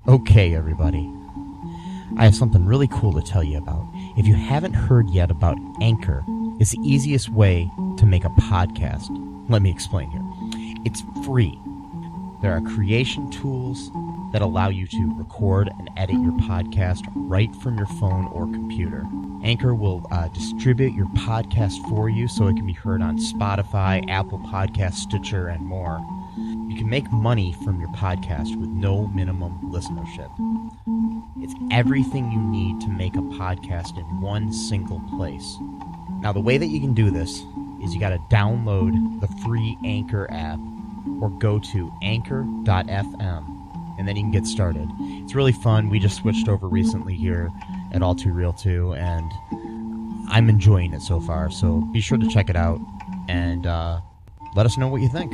Okay, everybody. I have something really cool to tell you about. If you haven't heard yet about Anchor, it's the easiest way to make a podcast. Let me explain here. It's free. There are creation tools that allow you to record and edit your podcast right from your phone or computer. Anchor will distribute your podcast for you so it can be heard on Spotify, Apple Podcasts, Stitcher, and more. You can make money from your podcast with no minimum listenership. It's everything you need to make a podcast in one single place. Now, the way that you can do this is you got to download the free Anchor app or go to anchor.fm, and then you can get started. It's really fun. We just switched over recently here at All Too Real 2, and I'm enjoying it so far. So be sure to check it out and let us know what you think.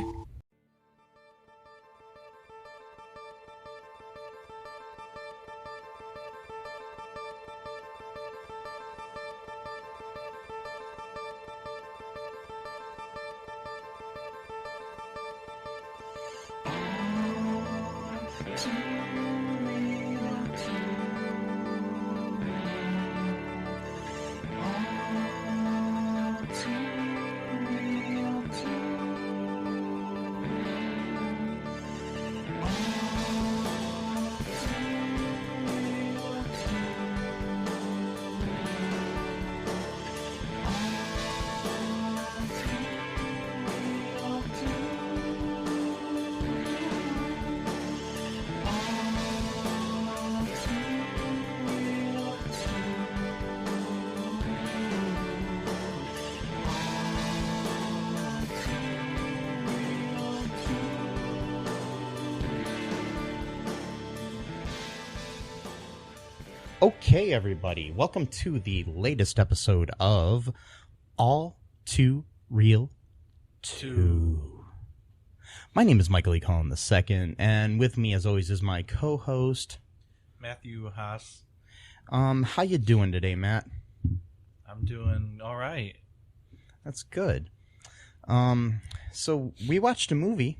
Okay, everybody, welcome to the latest episode of All Too Real 2. My name is Michael E. Cullen II, and with me, as always, is my co-host, Matthew Haas. How you doing today, Matt? I'm doing all right. That's good. So we watched a movie.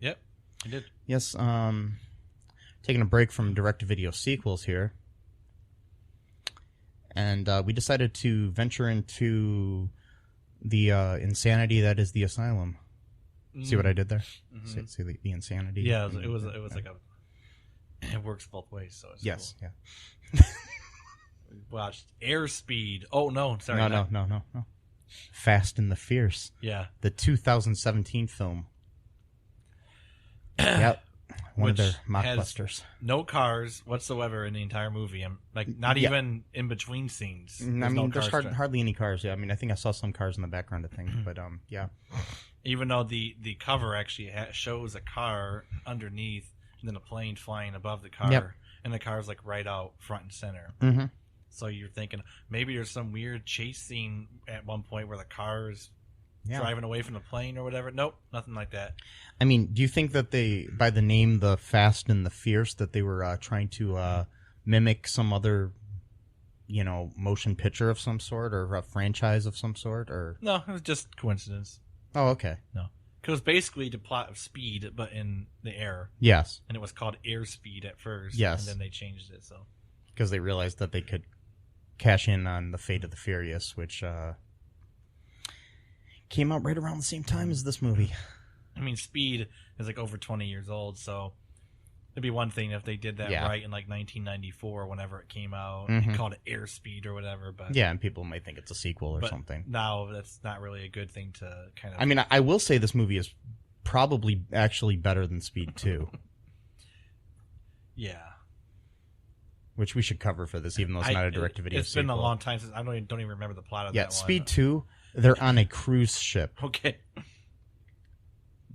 Yep, I did. Yes, taking a break from direct-to-video sequels here. And we decided to venture into the insanity that is the Asylum. See what I did there? Mm-hmm. See the insanity? Yeah, it was like a... It works both ways, so it's yes, cool. Yeah. We watched Airspeed. Oh, no, sorry. No. Fast and the Fierce. Yeah. The 2017 film. Yep. One of their Mockbusters. No cars whatsoever in the entire movie. Not even in between scenes. There's hardly any cars. Yeah, I think I saw some cars in the background of things, but yeah. Even though the cover actually shows a car underneath and then a plane flying above the car, and the car's like right out front and center. Mm-hmm. So you're thinking maybe there's some weird chase scene at one point where the car is driving away from the plane or whatever. Nope, nothing like that. Do you think that they, by the name The Fast and the Fierce, that they were trying to mimic some other, motion picture of some sort or a franchise of some sort? Or no, it was just coincidence. Oh, okay. No, because it was basically the plot of Speed, but in the air. Yes. And it was called Airspeed at first. Yes. And then they changed it. So because they realized that they could cash in on The Fate of the Furious, which came out right around the same time as this movie. Speed is like over 20 years old, so it'd be one thing if they did that right in like 1994, whenever it came out, and called it Airspeed or whatever. But yeah, and people might think it's a sequel or something. Now that's not really a good thing to kind of. I will say this movie is probably actually better than Speed 2. Yeah. Which we should cover for this, even though it's not a direct-to-video sequel. It's been a long time since I don't even remember the plot of that one. Yeah, Speed 2, they're on a cruise ship. Okay.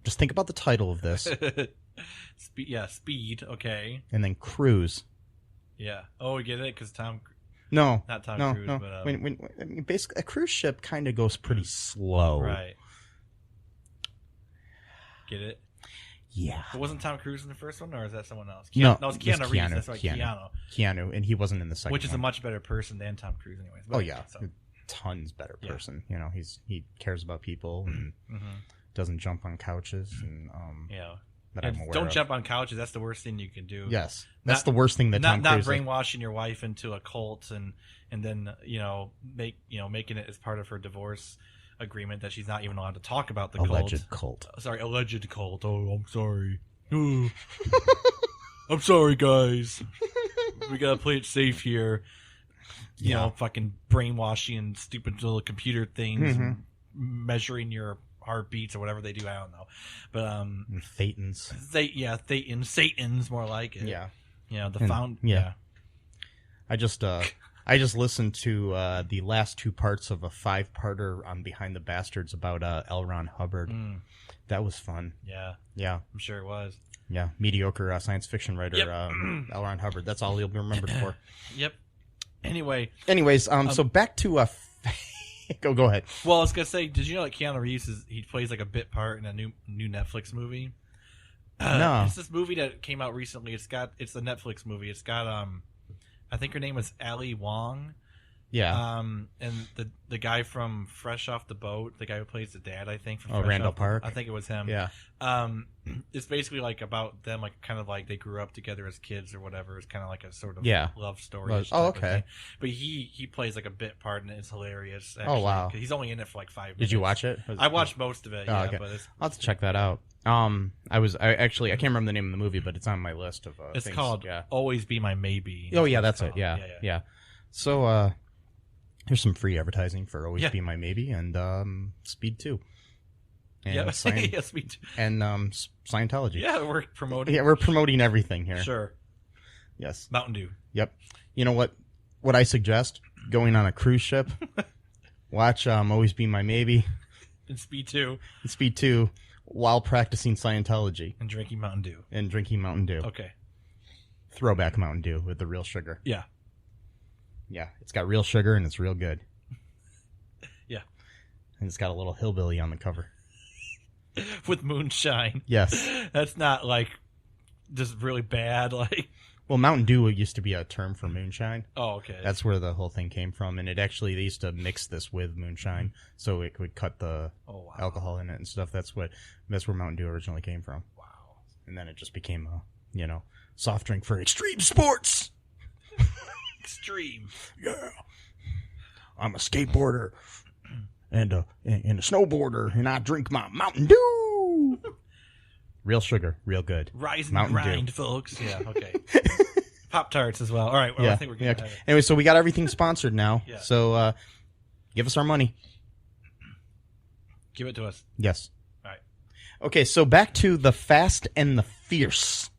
Just think about the title of this. Speed, okay. And then Cruise. Yeah. Oh, we get it? Because Tom... No. Not Tom Cruise, no. but... Basically, a cruise ship kind of goes pretty slow. Right. Get it? Yeah. But wasn't Tom Cruise in the first one, or is that someone else? No, it was Keanu Reeves. That's right, Keanu, and he wasn't in the second one. Which is a much better person than Tom Cruise anyways. But, tons better person. Yeah. He cares about people and doesn't jump on couches and that I'm aware don't of. jump on couches. That's the worst thing you can do. Yes, that's the worst thing that Tom not Cruise brainwashing your wife into a cult and then making it as part of her divorce agreement that she's not even allowed to talk about the alleged cult. Sorry, alleged cult. Oh, I'm sorry. I'm sorry, guys. We gotta play it safe here. You know, fucking brainwashing and stupid little computer things, and measuring your heartbeats or whatever they do. I don't know, but Thetans. Satan's more like it. Yeah, Yeah. I just listened to the last two parts of a 5-parter on Behind the Bastards about L. Ron Hubbard. That was fun. Yeah, I'm sure it was. Yeah, mediocre science fiction writer L. Ron Hubbard. That's all he'll be remembered for. Yep. Anyways, so back to go ahead. Well, I was gonna say, did you know that Keanu Reeves he plays like a bit part in a new Netflix movie? No, it's this movie that came out recently. It's a Netflix movie. It's got I think her name is Ali Wong. Yeah. And the guy from Fresh Off the Boat, the guy who plays the dad, I think. From Randall Park. I think it was him. Yeah. It's basically like about them, like kind of like they grew up together as kids or whatever. It's kind of like a sort of love story. Oh, okay. But he plays like a bit part and it's hilarious. Actually, oh wow. He's only in it for like 5 minutes. Did you watch it? I watched most of it. Yeah, okay. But I'll have to check that out. I can't remember the name of the movie, but it's on my list of it's things. called Always Be My Maybe. Oh yeah, that's it. Yeah. So here's some free advertising for Always Be My Maybe and Speed 2. And Speed 2. And Scientology. Yeah, we're promoting. Yeah, we're promoting everything here. Sure. Yes. Mountain Dew. Yep. You know what I suggest? Going on a cruise ship. Watch Always Be My Maybe. And Speed 2. And Speed 2 while practicing Scientology. And drinking Mountain Dew. Okay. Throwback Mountain Dew with the real sugar. Yeah. Yeah, it's got real sugar and it's real good. Yeah. And it's got a little hillbilly on the cover. With moonshine. Yes. That's not like just really bad. Like, well, Mountain Dew used to be a term for moonshine. Oh, okay. That's where the whole thing came from. And they used to mix this with moonshine so it would cut the alcohol in it and stuff. That's where Mountain Dew originally came from. Wow. And then it just became a, soft drink for extreme sports. Extreme. Yeah. I'm a skateboarder and a snowboarder, and I drink my Mountain Dew. Real sugar, real good. Rise and Mountain grind, Dew. folks. Yeah, okay. Pop-Tarts as well. All right, yeah. I think we're good. Yeah. Anyway, so we got everything sponsored now. Yeah. So give us our money. Give it to us. Yes. All right. Okay, so back to The Fast and the Fierce.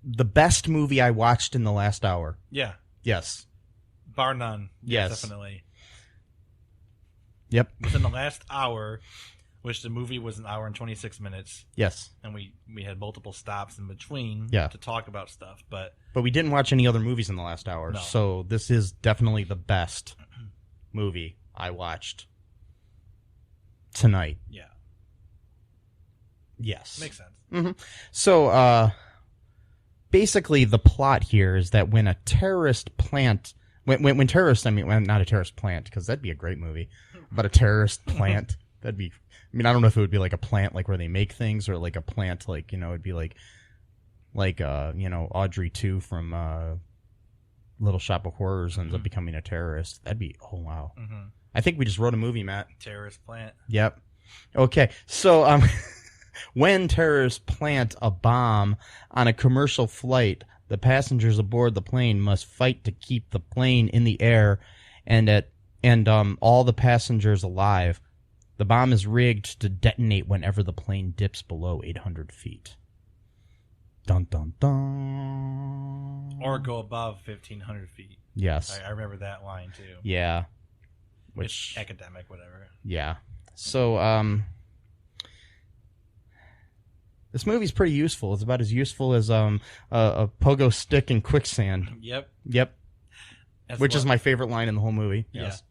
The best movie I watched in the last hour. Yeah. Yes. Bar none. Yes. Definitely. Yep. Within the last hour, which the movie was an hour and 26 minutes. Yes. And we had multiple stops in between to talk about stuff. But we didn't watch any other movies in the last hour. No. So this is definitely the best movie I watched tonight. Yeah. Yes. Makes sense. Mm-hmm. So, basically the plot here is that when a terrorist plant, when terrorists, not a terrorist plant, because that'd be a great movie, but a terrorist plant, that'd be, I don't know if it would be like a plant, like where they make things, or like a plant, like, it'd be like Audrey 2 from, Little Shop of Horrors ends up becoming a terrorist. That'd be, oh wow. Mm-hmm. I think we just wrote a movie, Matt. Terrorist plant. Yep. Okay. So, when terrorists plant a bomb on a commercial flight, the passengers aboard the plane must fight to keep the plane in the air and all the passengers alive. The bomb is rigged to detonate whenever the plane dips below 800 feet. Dun, dun, dun. Or go above 1,500 feet. Yes. I remember that line, too. Yeah. Which, it's academic, whatever. Yeah. So, this movie's pretty useful. It's about as useful as a pogo stick in quicksand. Yep. Which is my favorite line in the whole movie. Yes.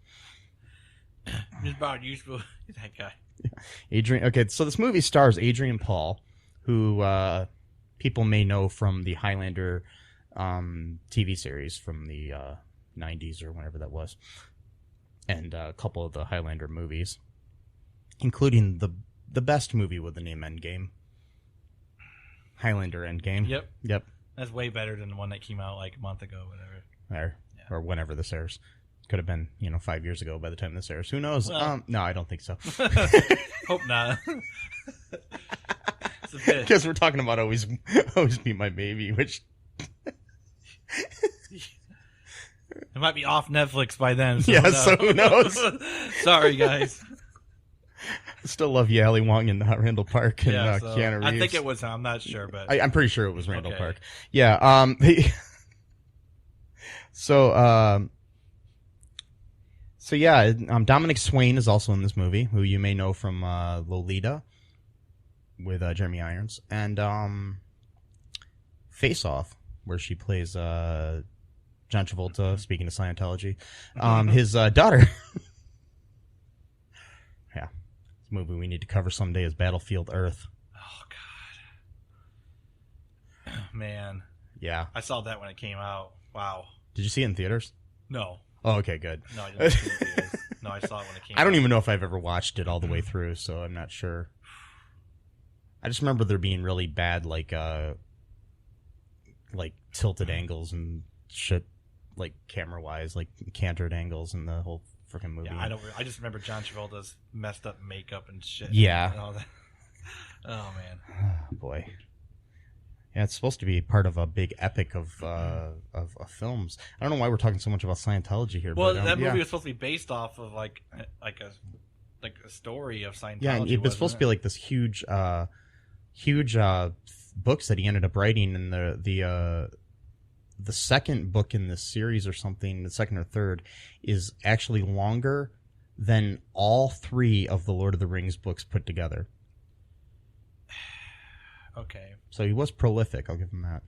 Yeah. It's about useful. That guy. Adrian. Okay, so this movie stars Adrian Paul, who people may know from the Highlander TV series from the 90s or whenever that was, and a couple of the Highlander movies. including the best movie with the name Endgame. Highlander Endgame. Yep. That's way better than the one that came out like a month ago, whatever. Or whenever this airs. Could have been, 5 years ago by the time this airs. Who knows? Well, no, I don't think so. Hope not. Because we're talking about Always Be My Baby, which... It might be off Netflix by then. So so who knows? Sorry, guys. I still love you, Ali Wong and Randall Park and Keanu Reeves. I think it was him. I'm not sure, but I'm pretty sure it was Randall Okay. Park. Yeah. Dominic Swain is also in this movie, who you may know from Lolita with Jeremy Irons, and Face Off, where she plays John Travolta. Speaking of Scientology, his daughter. Yeah, this movie we need to cover someday is Battlefield Earth. Oh God, man. Yeah, I saw that when it came out. Wow. Did you see it in theaters? No. Oh, okay, good. No, I didn't see it in theaters. No, I saw it when it came out. I don't even know if I've ever watched it all the way through, so I'm not sure. I just remember there being really bad, like tilted angles and shit, like camera-wise, like cantered angles in the whole freaking movie. Yeah, I just remember John Travolta's messed up makeup and shit. Yeah. And all that. Oh man. Oh, boy. Yeah, it's supposed to be part of a big epic of films. I don't know why we're talking so much about Scientology here. Well, but, that movie was supposed to be based off of like a story of Scientology. Yeah, and it was supposed to be like this huge books that he ended up writing, and the second book in this series or something, the second or third, is actually longer than all three of the Lord of the Rings books put together. Okay. So he was prolific, I'll give him that.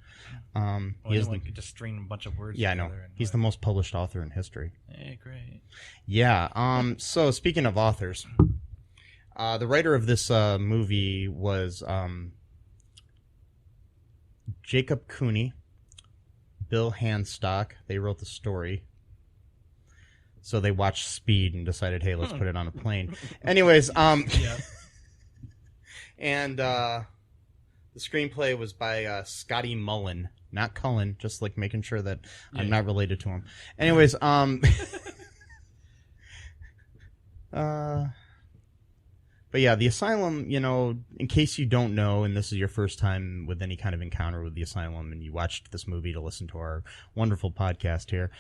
He is could just string a bunch of words Yeah, I know. together. He's the most published author in history. Hey, great. Yeah. So speaking of authors, the writer of this movie was Jacob Cooney, Bill Handstock. They wrote the story. So they watched Speed and decided, hey, let's put it on a plane. Anyways, Yeah. and the screenplay was by Scotty Mullen, not Cullen, just like making sure that I'm not related to him. Anyways, but yeah, the Asylum, in case you don't know, and this is your first time with any kind of encounter with the Asylum, and you watched this movie to listen to our wonderful podcast here,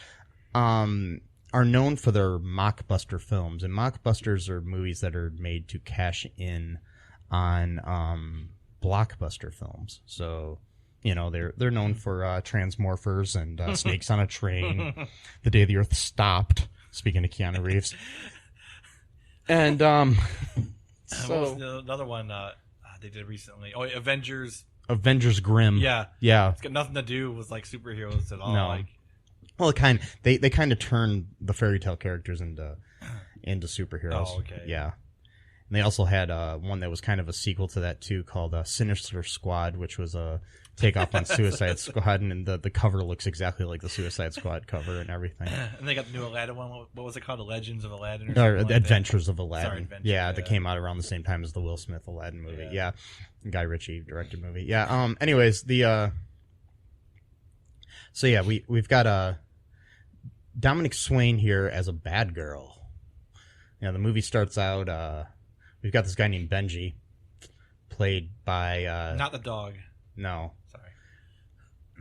are known for their mockbuster films. And mockbusters are movies that are made to cash in on blockbuster films. So, they're known for Transmorphers and Snakes on a Train, The Day the Earth Stopped, speaking of Keanu Reeves. And what was another one they did recently? Oh, Avengers Grimm. Yeah. It's got nothing to do with like superheroes at all. No. Well, they kind of turned the fairy tale characters into superheroes. Oh, okay. Yeah. And they also had one that was kind of a sequel to that too, called Sinister Squad, which was a takeoff on Suicide Squad, and the cover looks exactly like the Suicide Squad cover and everything. And they got the new Aladdin one. What was it called? The Legends of Aladdin? Or Adventures of Aladdin. Sorry, Adventures, yeah, that came out around the same time as the Will Smith Aladdin movie. Yeah. Guy Ritchie directed movie. Yeah. Anyways, so yeah, we've got Dominic Swain here as a bad girl. The movie starts out. We've got this guy named Benji, played by not the dog. No, sorry.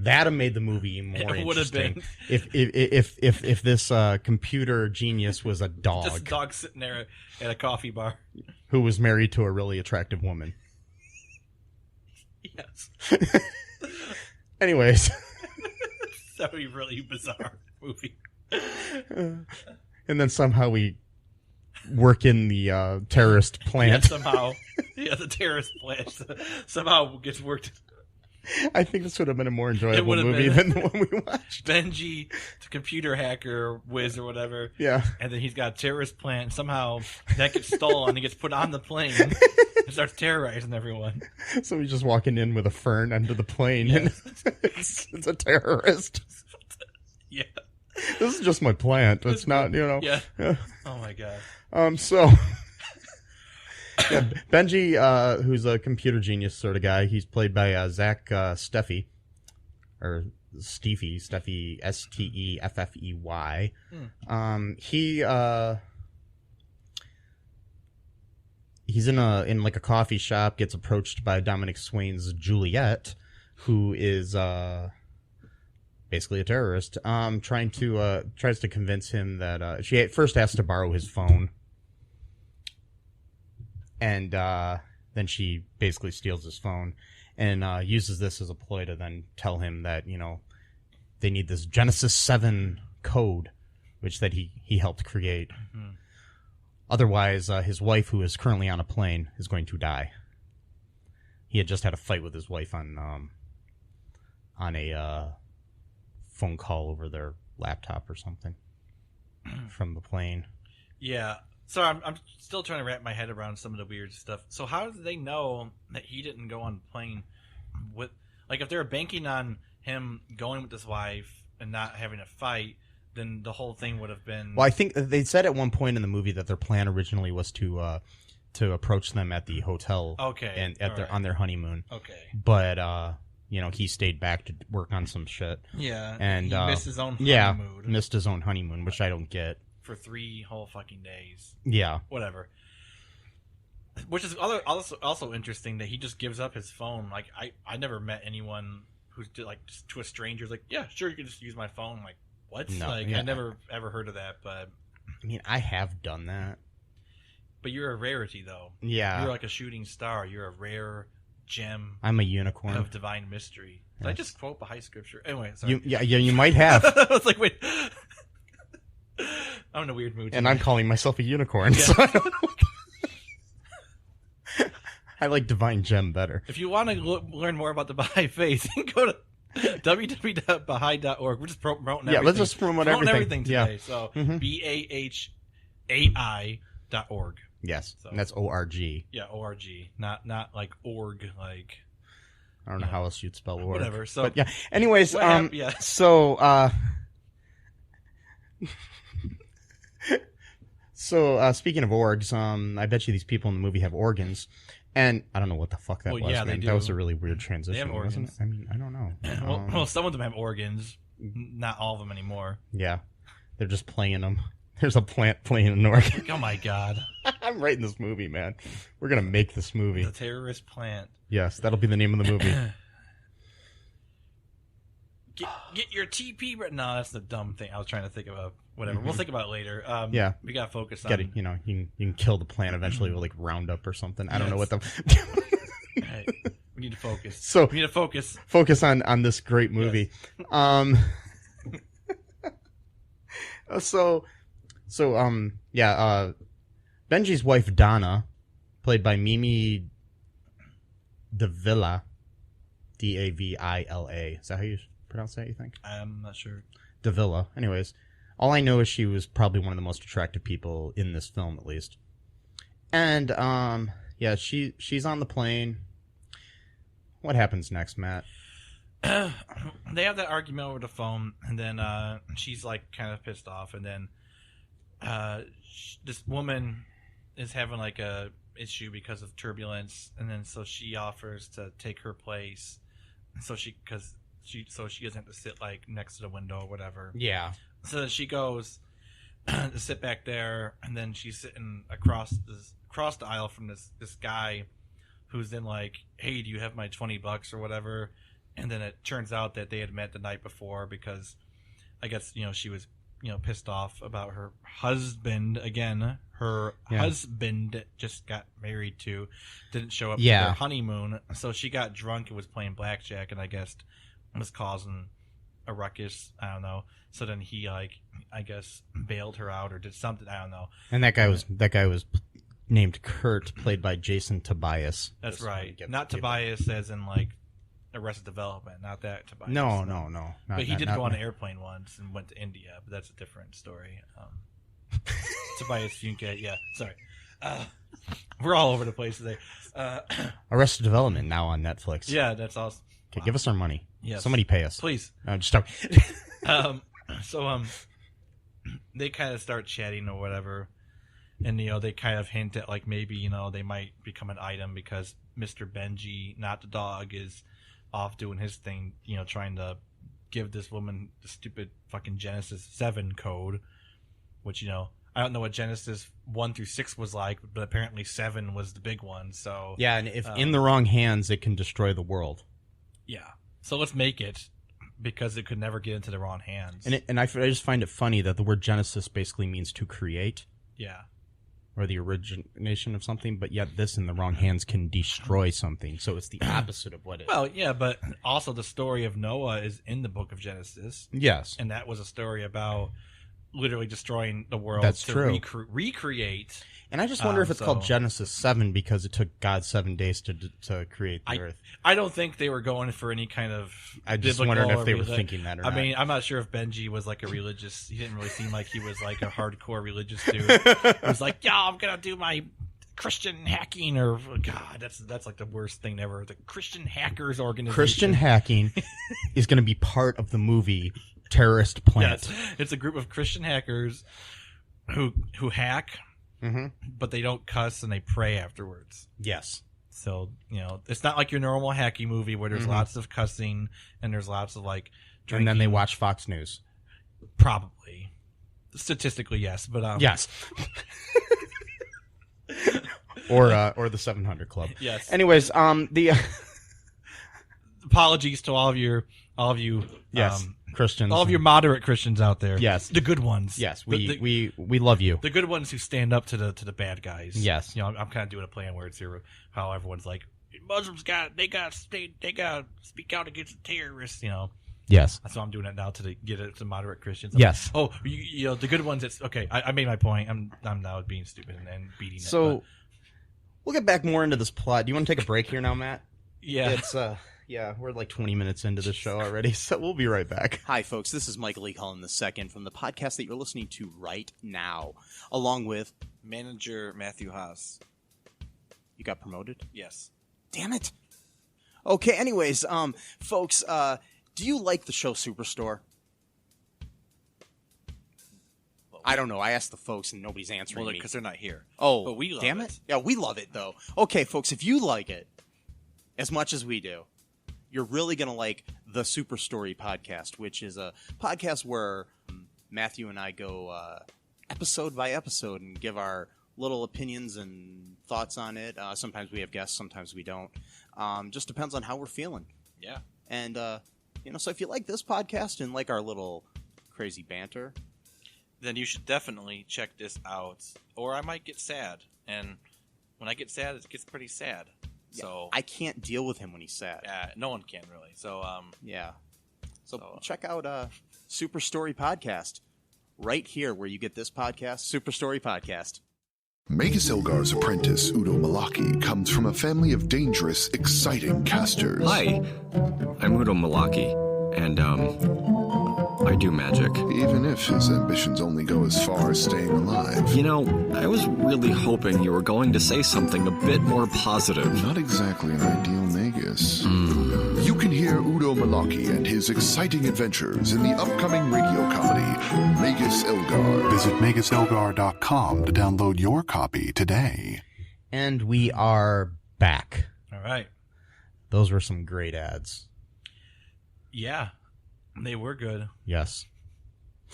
That'd made the movie more It would have interesting been if this computer genius was a dog. Just a dog sitting there at a coffee bar who was married to a really attractive woman. Yes. Anyways, that would be really bizarre movie. And then somehow we work in the terrorist plant. Yeah, somehow. Yeah, the terrorist plant somehow gets worked. I think this would have been a more enjoyable movie than the one we watched. Benji, the computer hacker, whiz or whatever. Yeah. And then he's got a terrorist plant. And somehow that gets stolen. He gets put on the plane and starts terrorizing everyone. So he's just walking in with a fern under the plane. Yes. And it's a terrorist. Yeah. This is just my plant. It's not, Yeah. Oh my god. Yeah, Benji, who's a computer genius sort of guy, he's played by Zach Steffey, or Steffey, S-T-E-F-F-E-Y. He's in like a coffee shop, gets approached by Dominic Swain's Juliet, who is basically a terrorist. Tries to convince him that she first has to borrow his phone, and then she basically steals his phone and uses this as a ploy to then tell him that they need this Genesis 7 code, which that he helped create. Mm-hmm. Otherwise, his wife, who is currently on a plane, is going to die. He had just had a fight with his wife on a phone call over their laptop or something from the plane. Yeah. So I'm still trying to wrap my head around some of the weird stuff. So how did they know that he didn't go on the plane with, like, if they were banking on him going with his wife and not having a fight, then the whole thing would have been... Well, I think they said at one point in the movie that their plan originally was to approach them at the hotel. Okay. And on their honeymoon. Okay. But he stayed back to work on some shit. Yeah. And he missed his own honeymoon. Yeah, missed his own honeymoon, which I don't get. For 3 whole fucking days. Yeah. Whatever. Which is also interesting that he just gives up his phone. Like, I never met anyone who's like just to a stranger like, yeah, sure, you can just use my phone. I'm like, what? No, like, yeah. I never ever heard of that, but I mean, I have done that. But you're a rarity, though. Yeah. You're like a shooting star. You're a rare gem. I'm a unicorn of divine mystery. Did I just quote Baha'i scripture? Anyway, sorry. You might have. I was like, wait. I'm in a weird mood today. And I'm calling myself a unicorn. Yeah. So I don't know. I like divine gem better. If you want to learn more about the Baha'i faith, go to www.baha'i.org. We're just promoting everything. Yeah, let's just promote everything today. Yeah. So, mm-hmm. BAHAI.org. Yes, so, and that's O-R-G. Yeah, O-R-G. Not like org, like... I don't know how else you'd spell org. Whatever, so... But yeah, anyways, yeah. So, speaking of orgs, I bet you these people in the movie have organs. And I don't know what the fuck that was. Yeah, man. They do. That was a really weird transition. They have organs. Wasn't it? I mean, I don't know. Well, some of them have organs. Not all of them anymore. Yeah. They're just playing them. There's a plant playing an organ. Oh, my God. I'm writing this movie, man. We're going to make this movie. The terrorist plant. Yes, that'll be the name of the movie. Get your TP... No, that's the dumb thing. I was trying to think about... Whatever. Mm-hmm. We'll think about it later. Yeah. We got to focus on... Get it, you can kill the plant eventually with, like, Roundup or something. I don't know what the... Right. We need to focus. So we need to focus. Focus on this great movie. Yes. Benji's wife, Donna, played by Mimi Davila, D-A-V-I-L-A. Is that how you pronounce that, you think? I'm not sure. Davila. Anyways, all I know is she was probably one of the most attractive people in this film, at least. And, she's on the plane. What happens next, Matt? They have that argument over the phone, and then she's, like, kind of pissed off, and then this woman is having, like, a issue because of turbulence, and then so she offers to take her place, so she doesn't have to sit, like, next to the window or whatever. Yeah. So she goes to sit back there, and then she's sitting across the aisle from this guy who's then like, hey, do you have my $20 or whatever? And then it turns out that they had met the night before because I guess, she was, pissed off about her husband again. Her husband just got married to, didn't show up for their honeymoon. So she got drunk and was playing blackjack and I guess was causing a ruckus. I don't know. So then he, like, I guess bailed her out or did something. I don't know. And that guy was named Kurt, played by Jason Tobias. That's right. Not Tobias as in, like, Arrested Development. Not that Tobias. No. But he did go on an airplane once and went to India, but that's a different story. Tobias Funke, yeah. Sorry. We're all over the place today. Arrested Development now on Netflix. Yeah, that's awesome. Okay, give us our money. Yes. Somebody pay us. Please. No, just talk. So they kind of start chatting or whatever. And, they kind of hint at, like, maybe, they might become an item because Mr. Benji, not the dog, is off doing his thing, trying to give this woman the stupid fucking Genesis 7 code, which, I don't know what Genesis 1 through 6 was like, but apparently 7 was the big one, so... Yeah, and if in the wrong hands, it can destroy the world. Yeah. So let's make it, because it could never get into the wrong hands. And I just find it funny that the word Genesis basically means to create. Yeah. Or the origination of something, but yet this in the wrong hands can destroy something. So it's the opposite of what it is. Well, yeah, but also the story of Noah is in the book of Genesis. Yes. And that was a story about literally destroying the world to recreate. And I just wonder if it's called Genesis 7 because it took God 7 days to create the earth. I don't think they were going for any kind of... I just wondered if they were thinking that or not. I mean, I'm not sure if Benji was like a religious... He didn't really seem like he was like a hardcore religious dude. He was like, yeah, I'm going to do my Christian hacking or... God, that's like the worst thing ever. The Christian Hackers Organization. Christian hacking is going to be part of the movie Terrorist Plant. Yes, it's a group of Christian hackers who hack... Mm-hmm. But they don't cuss and they pray afterwards. Yes. So, it's not like your normal hacky movie where there's lots of cussing and there's lots of like drinking. And then they watch Fox News. Probably. Statistically, yes, but yes. or the 700 Club. Yes. Anyways, the apologies to all of you yes. Christians, all of your moderate Christians out there. Yes, the good ones. Yes, we love you. The good ones who stand up to the bad guys. Yes, I'm kind of doing a play on words here. How everyone's like Muslims got to speak out against the terrorists. Yes, so I'm doing it now to get it to moderate Christians. Yes. Oh, the good ones. It's okay. I made my point. I'm now being stupid and beating it. So we'll get back more into this plot. Do you want to take a break here now, Matt? Yeah. It's Yeah, we're like 20 minutes into the show already, so we'll be right back. Hi, folks. This is Michael E. Cullen II from the podcast that you're listening to right now, along with manager Matthew Haas. You got promoted? Yes. Damn it. Okay, anyways, folks, do you like the show Superstore? I don't know. I asked the folks and nobody's answering me. Because they're not here. Oh, but we love damn it. Yeah, we love it, though. Okay, folks, if you like it as much as we do, you're really going to like the Super Story podcast, which is a podcast where Matthew and I go episode by episode and give our little opinions and thoughts on it. Sometimes we have guests, sometimes we don't. Just depends on how we're feeling. Yeah. And, so if you like this podcast and like our little crazy banter, then you should definitely check this out. Or I might get sad. And when I get sad, it gets pretty sad. Yeah, so I can't deal with him when he's sad. No one can really. So yeah. So check out Super Story Podcast right here where you get this podcast, Super Story Podcast. Magus Elgar's apprentice, Udo Malaki, comes from a family of dangerous, exciting casters. Hi, I'm Udo Malaki, and I do magic. Even if his ambitions only go as far as staying alive. You know, I was really hoping you were going to say something a bit more positive. Not exactly an ideal Magus. You can hear Udo Malaki and his exciting adventures in the upcoming radio comedy, Magus Elgar. Visit MagusElgar.com to download your copy today. And we are back. All right. Those were some great ads. Yeah. They were good. Yes.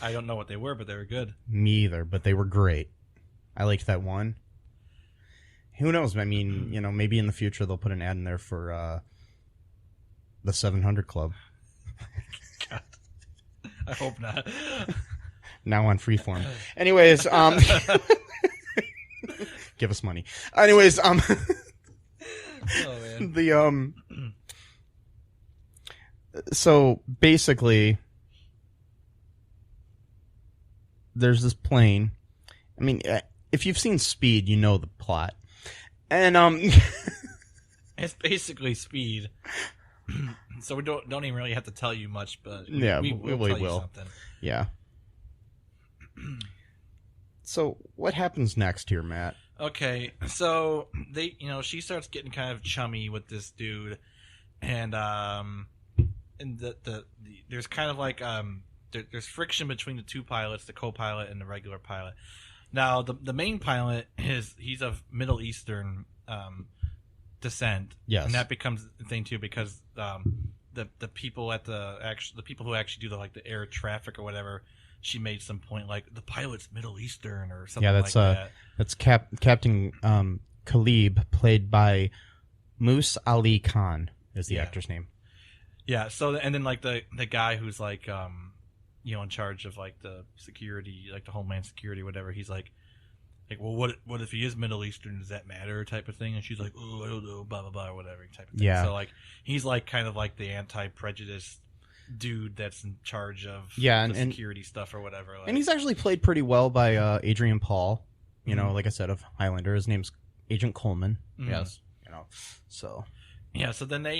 I don't know what they were, but they were good. Me either, but they were great. I liked that one. Who knows? I mean, maybe in the future they'll put an ad in there for the 700 Club. God. I hope not. Now on Freeform. Anyways, give us money. Anyways, oh man. So basically, there's this plane. I mean, if you've seen Speed, you know the plot. And it's basically Speed. So we don't even really have to tell you much, but yeah, we will tell you something. Yeah. So what happens next here, Matt? Okay, so she starts getting kind of chummy with this dude, and there's kind of like there's friction between the two pilots, the co-pilot and the regular pilot, Now the main pilot he's of Middle Eastern descent. Yes. And that becomes the thing too because the people at the people who actually do the air traffic or whatever, she made some point like the pilot's Middle Eastern or something like that. That's Captain Khalib, played by Moose Ali Khan is the actor's name. Yeah, so and then like the guy who's like in charge of like the security, like the Homeland Security, whatever, he's like, well, what if he is Middle Eastern? Does that matter? Type of thing. And she's like, oh, I don't know, blah blah blah, or whatever type of thing. Yeah. So like he's like kind of like the anti-prejudice dude that's in charge of the security stuff or whatever. Like, and he's actually played pretty well by Adrian Paul. You know, like I said, of Highlander. His name's Agent Coleman. Mm-hmm. Yes. You know, so yeah. So then they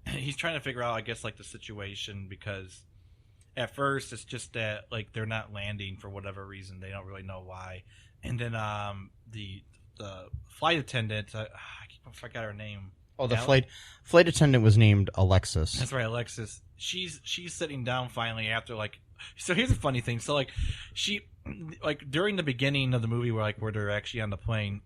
he's trying to figure out, I guess, like the situation because. At first, it's just that like they're not landing for whatever reason. They don't really know why. And then the flight attendant, I forgot her name. Oh, the flight attendant was named Alexis. That's right, Alexis. She's sitting down finally after like. So here's a funny thing. So like she like during the beginning of the movie where they're actually on the plane,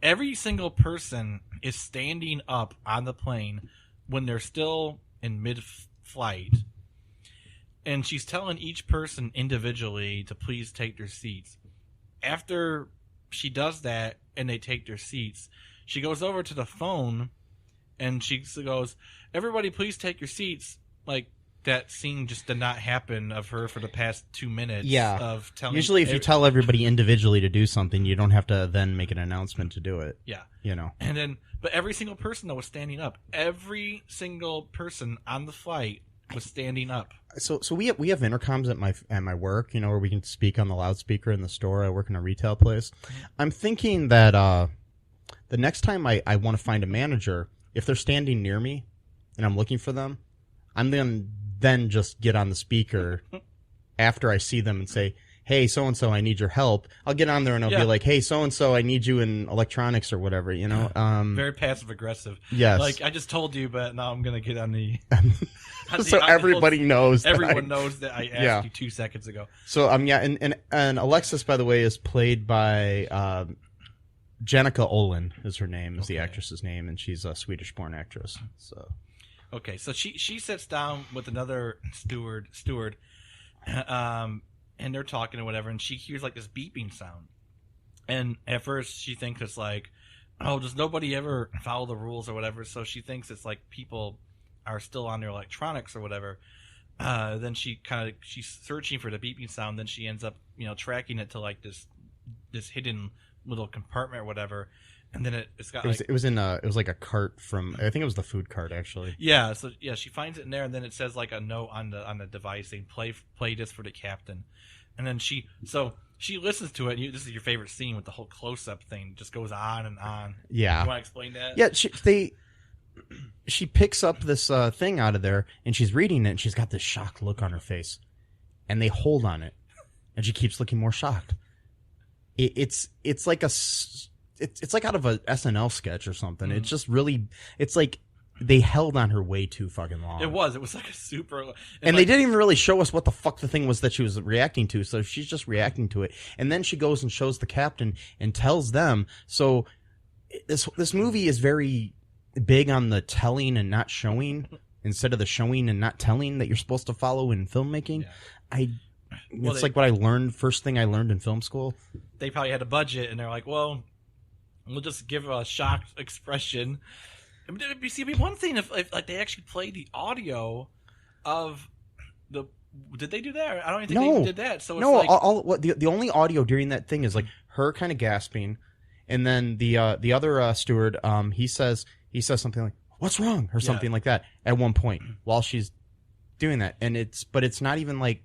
every single person is standing up on the plane when they're still in mid-flight. And she's telling each person individually to please take their seats. After she does that and they take their seats, she goes over to the phone and she goes, everybody please take your seats. Like, that scene just did not happen of her for the past 2 minutes. Yeah. Of telling usually if you tell everybody individually to do something, you don't have to then make an announcement to do it. Yeah. You know. And then, but every single person that was standing up, every single person on the flight was standing up. So we have intercoms at my work, you know, where we can speak on the loudspeaker in the store. I work in a retail place. I'm thinking that the next time I want to find a manager, if they're standing near me and I'm looking for them, I'm then just get on the speaker after I see them and say, hey, so-and-so, I need your help. I'll get on there and I'll be like, hey, so-and-so, I need you in electronics or whatever, you know? Very passive-aggressive. Yes. Like, I just told you, but now I'm going to get on the... so everybody knows. Everyone knows that I asked you 2 seconds ago. So, and Alexis, by the way, is played by Janica Olin is her name, is the actress's name, and she's a Swedish-born actress. So... Okay, so she sits down with another steward, and they're talking or whatever, and she hears like this beeping sound. And at first she thinks it's like, oh, does nobody ever follow the rules or whatever? So she thinks it's like people are still on their electronics or whatever. Then she's searching for the beeping sound. Then she ends up, tracking it to like this hidden little compartment or whatever. And then it was like a cart from, I think it was the food cart actually. Yeah. So yeah, she finds it in there, and then it says like a note on the device saying play this for the captain. And then she listens to it. And this is your favorite scene with the whole close-up thing. It just goes on and on. Yeah. You want to explain that? Yeah. She picks up this thing out of there, and she's reading it, and she's got this shocked look on her face. And they hold on it, and she keeps looking more shocked. It's like it's like out of a SNL sketch or something. It's just really, it's like they held on her way too fucking long. It was like a super, and they didn't even really show us what the fuck the thing was that she was reacting to. So she's just reacting to it, and then she goes and shows the captain and tells them. So this movie is very big on the telling and not showing instead of the showing and not telling that you're supposed to follow in filmmaking. Yeah. It's like what I learned. First thing I learned in film school. They probably had a budget, and they're like, well, we'll just give a shocked expression. One thing if like they actually played the audio of the. Did they do that? I don't even think they even did that. So it's the only audio during that thing is like her kind of gasping, and then the other steward he says something like "What's wrong?" or something like that at one point while she's doing that, and it's not even like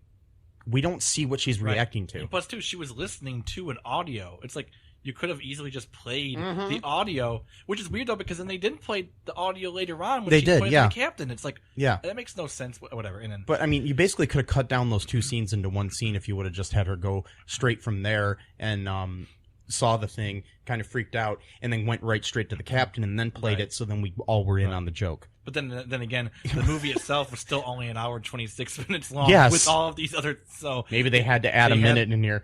we don't see what she's reacting to. Plus, too, she was listening to an audio. It's like. You could have easily just played the audio, which is weird though because then they didn't play the audio later on when she played the captain. It's like that makes no sense. Whatever. But I mean, you basically could have cut down those two scenes into one scene if you would have just had her go straight from there and saw the thing, kind of freaked out, and then went right straight to the captain and then played it. So then we all were in on the joke. But then again, the movie itself was still only an hour and 26 minutes long with all of these other. So maybe they had to add a minute in here.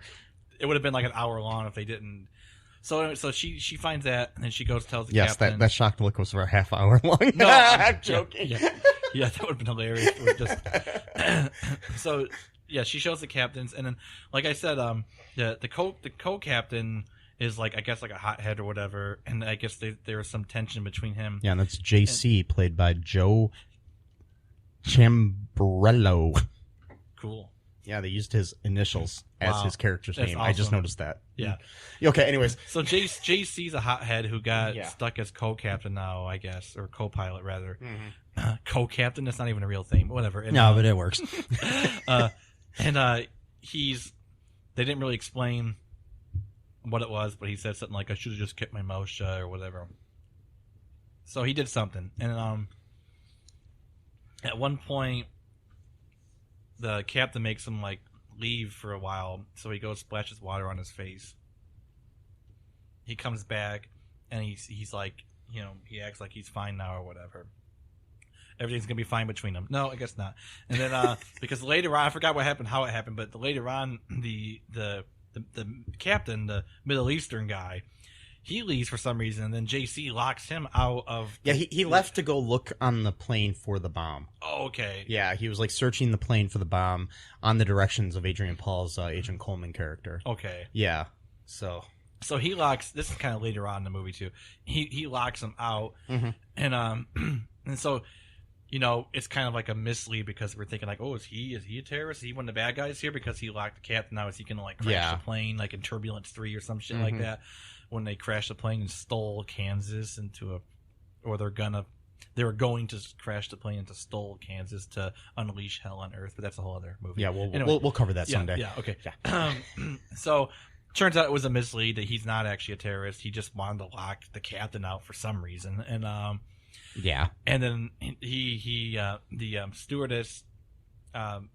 it would have been like an hour long if they didn't. So she finds that, and then she goes tells the Yes, captain. that shocked look was for a half hour long. No, I'm joking. Yeah, that would have been hilarious. It just so yeah, she shows the captains, and then like I said, the co-captain is like I guess like a hothead or whatever, and I guess there was some tension between him. Yeah, and that's JC played by Joe Chambrello. Cool. Yeah, they used his initials as Wow. his character's That's name. I just awesome. noticed that. Yeah. Okay, anyways. So JC's a hothead who got Yeah. stuck as co-captain now, I guess, or co-pilot rather. Mm-hmm. Co-captain, that's not even a real thing, but whatever. And, No, but it works. They didn't really explain what it was, but he said something like, I should have just kept my mouth shut or whatever. So he did something. And at one point, the captain makes him like leave for a while, so he goes splashes water on his face. He comes back, and he's like, you know, he acts like he's fine now or whatever. Everything's gonna be fine between them. No, I guess not. And then because later on, I forgot what happened, how it happened, but later on, the captain, the Middle Eastern guy, he leaves for some reason, and then JC locks him out of. Yeah, he left to go look on the plane for the bomb. Oh, okay. Yeah, he was like searching the plane for the bomb on the directions of Adrian Paul's Agent Coleman character. Okay. Yeah, so he locks. This is kind of later on in the movie too. He locks him out, Mm-hmm. and and so, you know, it's kind of like a mislead because we're thinking like, oh, is he a terrorist? Is he one of the bad guys here because he locked the captain? Now is he gonna like crash the plane like in Turbulence 3 or some shit like that? When they crashed the plane and stole Kansas they were going to crash the plane into Stole, Kansas to unleash hell on Earth, but that's a whole other movie. yeah, we'll cover that someday. Yeah, okay. Yeah. So turns out it was a mislead that he's not actually a terrorist. He just wanted to lock the captain out for some reason, and Yeah. and then the stewardess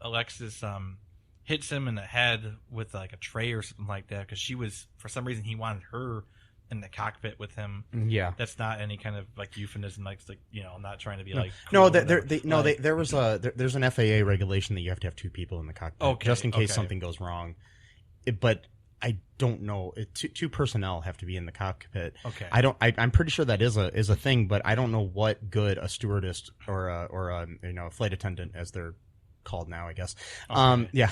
Alexis hits him in the head with like a tray or something like that because she was, for some reason, he wanted her in the cockpit with him. Yeah. That's not any kind of like euphemism, like you know, I'm not trying to be like No, cool or there was an FAA regulation that you have to have two people in the cockpit, Okay, just in case okay. something goes wrong. But I don't know. Two personnel have to be in the cockpit. Okay. I'm pretty sure that is a thing, but I don't know what good a stewardess or a flight attendant, as they're called now, I guess. Okay. Yeah,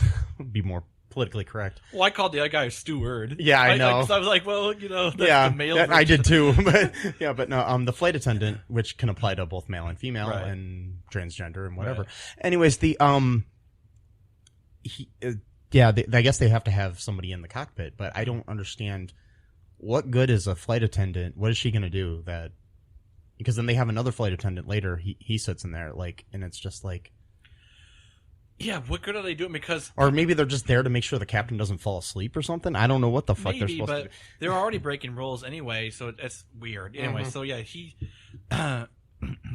be more politically correct. Well, I called the other guy a steward. Yeah, I know. 'cause I was like, well, you know, that's Yeah, the male I version. did too. But no, the flight attendant, which can apply to both male and female Right. and transgender and whatever. Right. Anyways, I guess they have to have somebody in the cockpit, but I don't understand what good is a flight attendant. What is she going to do that? Because then they have another flight attendant later. He sits in there and it's just like, Yeah, what good are they doing? Because or maybe they're just there to make sure the captain doesn't fall asleep or something. I don't know what the fuck they're maybe, supposed to but do. they're already breaking rules anyway, so it's weird. Anyway, so yeah, he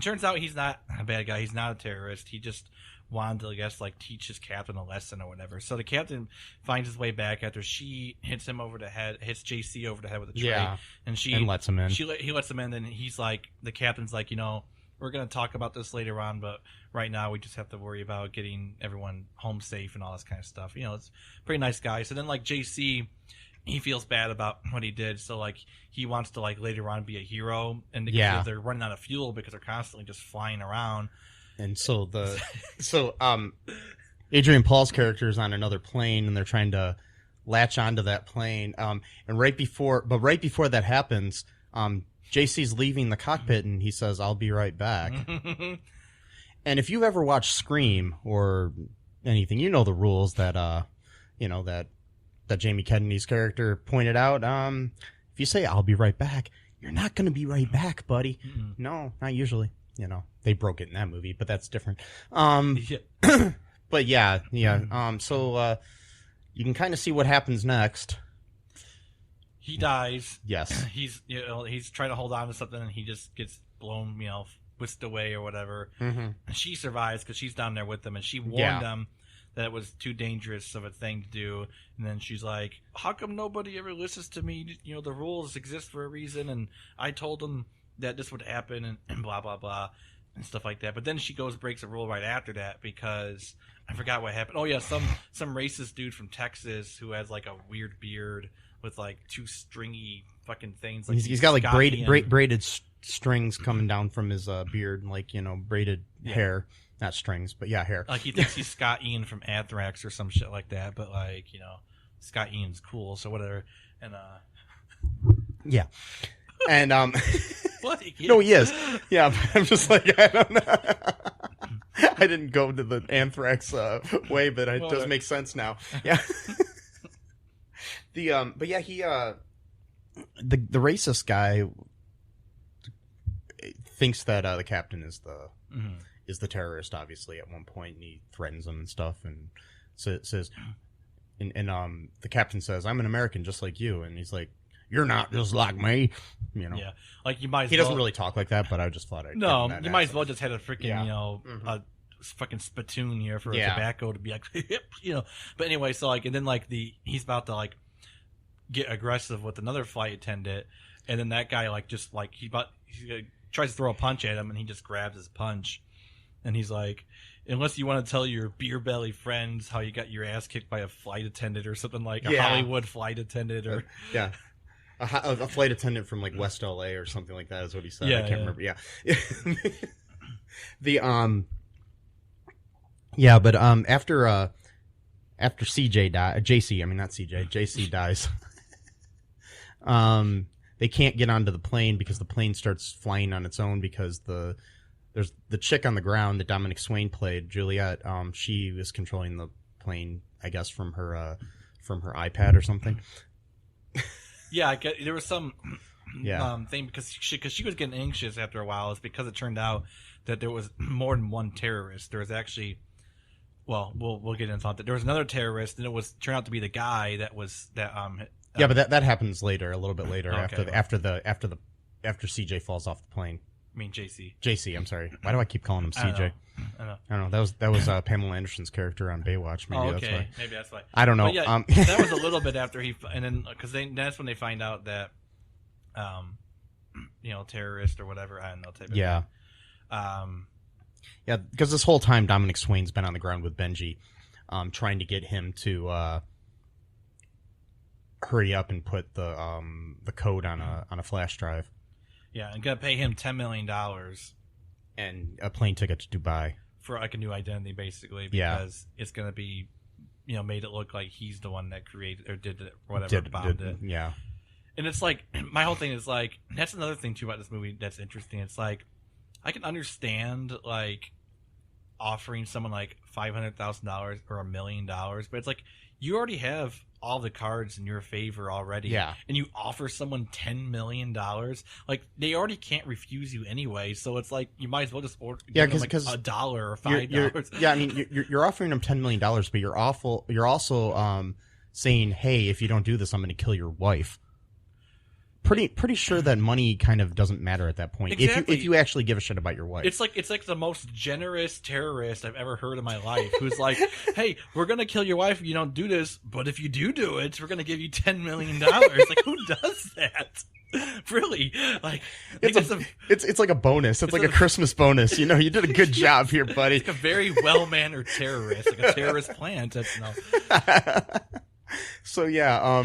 turns out he's not a bad guy. He's not a terrorist. He just wanted to, I guess, like teach his captain a lesson or whatever. So the captain finds his way back after she hits him over the head, hits JC over the head with a tray, Yeah, and and lets him in. He lets him in, and he's like, the captain's like, you know, we're going to talk about this later on, but right now we just have to worry about getting everyone home safe and all this kind of stuff. You know, it's a pretty nice guy. So then, like, JC, he feels bad about what he did. So, like, he wants to, like, later on be a hero. And they're running out of fuel because they're constantly just flying around. And so Adrian Paul's character is on another plane, and they're trying to latch onto that plane. And right before that happens, JC's leaving the cockpit, and he says, "I'll be right back." And if you've ever watched Scream or anything, you know the rules that that Jamie Kennedy's character pointed out. If you say "I'll be right back," you're not going to be right back, buddy. Mm-mm. No, not usually. You know, they broke it in that movie, but that's different. Yeah. But yeah. So you can kind of see what happens next. He dies. Yes. He's trying to hold on to something, and he just gets blown, whisked away or whatever. Mm-hmm. And she survives because she's down there with them, and she warned them that it was too dangerous of a thing to do. And then she's like, "How come nobody ever listens to me? You know, the rules exist for a reason, and I told them that this would happen, and blah blah blah." and stuff like that. But then she breaks a rule right after that because I forgot what happened. Oh yeah, some racist dude from Texas who has like a weird beard with like two stringy fucking things. Like he's got like braided strings coming down from his beard, like braided hair. Not strings, but hair. Like he thinks he's Scott Ian from Anthrax or some shit like that. But like Scott Ian's cool, so whatever. And yeah. And what? No, he is. Yeah, but I'm just like, I don't know. I didn't go to the Anthrax way, but it does make sense now. Yeah. But yeah, he the racist guy thinks that the captain is the terrorist. Obviously, at one point, and he threatens him and stuff, and says, and the captain says, "I'm an American, just like you," and he's like, "You're not just like me," Yeah, like you might. He doesn't really talk like that, but I just thought I'd you might as well just had a freaking a fucking spittoon here for a tobacco to be like, But anyway, so like, and then like he's about to like get aggressive with another flight attendant, and then that guy like just like he tries to throw a punch at him, and he just grabs his punch, and he's like, unless you want to tell your beer belly friends how you got your ass kicked by a flight attendant or something like a Hollywood flight attendant or a flight attendant from like West LA or something like that is what he said. I can't remember. But after CJ dies, JC dies. They can't get onto the plane because the plane starts flying on its own because there's the chick on the ground that Dominic Swain played, Juliet. She was controlling the plane, I guess, from her iPad or something. Yeah, there was some thing because she was getting anxious after a while. It's because it turned out that there was more than one terrorist. There was actually, well, we'll get into that. There was another terrorist, and it turned out to be the guy that was that. But that happens later, a little bit later, after CJ falls off the plane. I mean JC. JC, I'm sorry. Why do I keep calling him CJ? I don't know. That was Pamela Anderson's character on Baywatch. Maybe that's why. Maybe that's why. I don't know. But yeah, that was a little bit after and then because that's when they find out that, terrorist or whatever. I don't know. Type of thing. Yeah, because this whole time Dominic Swain's been on the ground with Benji, trying to get him to hurry up and put the code on a flash drive. Yeah, and gonna pay him $10 million and a plane ticket to Dubai for like a new identity, basically, because it's gonna be, made it look like he's the one that created or did it, or whatever, bombed it. Yeah, and it's like my whole thing is like that's another thing too about this movie that's interesting. It's like I can understand like offering someone like $500,000 or $1 million, but it's like you already have all the cards in your favor already. Yeah. And you offer someone $10 million. Like, they already can't refuse you anyway. So it's like, you might as well just order give them like $1 or $5. You're offering them $10 million, but you're also saying, hey, if you don't do this, I'm going to kill your wife. Pretty sure that money kind of doesn't matter at that point. Exactly. If you actually give a shit about your wife. It's like the most generous terrorist I've ever heard in my life, who's like, hey, we're gonna kill your wife if you don't do this, but if you do it, we're gonna give you $10 million. Like, who does that? Really? Like, it's like a bonus. It's like a Christmas bonus. You did a good job here, buddy. It's like a very well-mannered terrorist, like a terrorist plant. So yeah,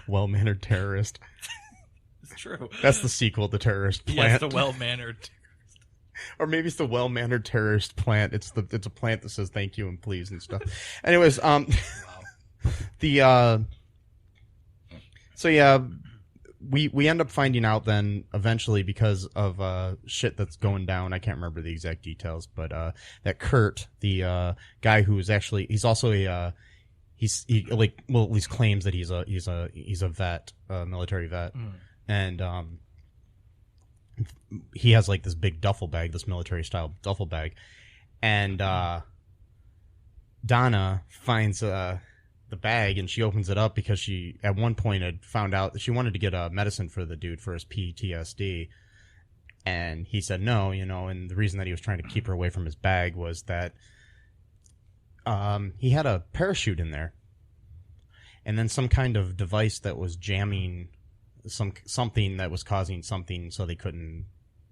well-mannered terrorist. It's true. That's the sequel to Terrorist Plant. Yes, the well-mannered terrorist. Or maybe it's the well-mannered terrorist plant. It's a plant that says thank you and please and stuff. Anyways, so yeah, we end up finding out then eventually because of shit that's going down. I can't remember the exact details, but that Kurt, the guy who is actually, he's also he at least claims that he's a vet, military vet, and he has like this big duffel bag, this military style duffel bag, and Donna finds the bag and she opens it up because she at one point had found out that she wanted to get a medicine for the dude for his PTSD, and he said no, and the reason that he was trying to keep her away from his bag was that he had a parachute in there, and then some kind of device that was jamming something that was causing something, so they couldn't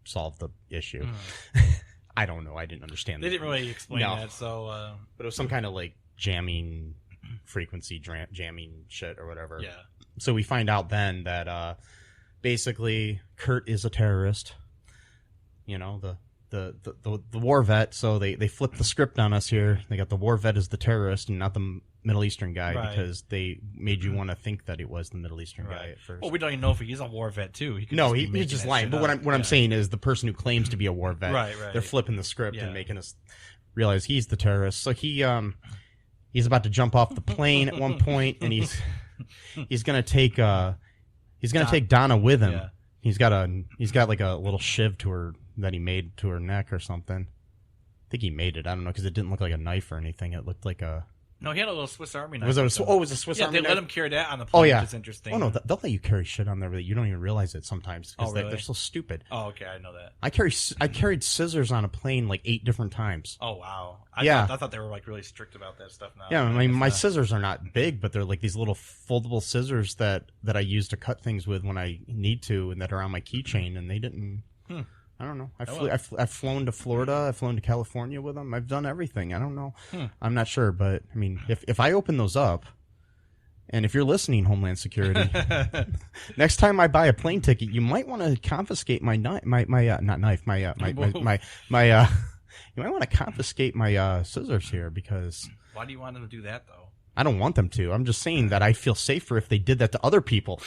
solve the issue. I don't know. I didn't understand. They didn't really explain that, so. But it was some kind of like jamming frequency, jamming shit or whatever. Yeah. So we find out then that basically Kurt is a terrorist. You know, the war vet. So they flipped the script on us here. They got the war vet as the terrorist and not the Middle Eastern guy because they made you want to think that it was the Middle Eastern guy at first. Well, we don't even know if he's a war vet too. He's just lying. But what I'm saying is the person who claims to be a war vet, right. They're flipping the script and making us realize he's the terrorist. So he's about to jump off the plane at one point, and he's gonna take take Donna with him. Yeah. He's got like a little shiv to her that he made to her neck or something. I think he made it. I don't know because it didn't look like a knife or anything. It looked like a. No, he had a little Swiss Army knife. Was it a Swiss Army knife? They let him carry that on the plane, which is interesting. Oh, no, they'll let you carry shit on there that you don't even realize it sometimes because really? they're so stupid. Oh, okay, I know that. I carried scissors on a plane like 8 different times. Oh, wow. I thought they were like really strict about that stuff now. Yeah, I mean, my scissors are not big, but they're like these little foldable scissors that I use to cut things with when I need to and that are on my keychain, and they didn't... I don't know. I've flown to Florida. I've flown to California with them. I've done everything. I don't know. I'm not sure, but I mean, if I open those up, and if you're listening, Homeland Security, next time I buy a plane ticket, you might want to confiscate my knife. You might want to confiscate my scissors here because. Why do you want them to do that though? I don't want them to. I'm just saying that I feel safer if they did that to other people.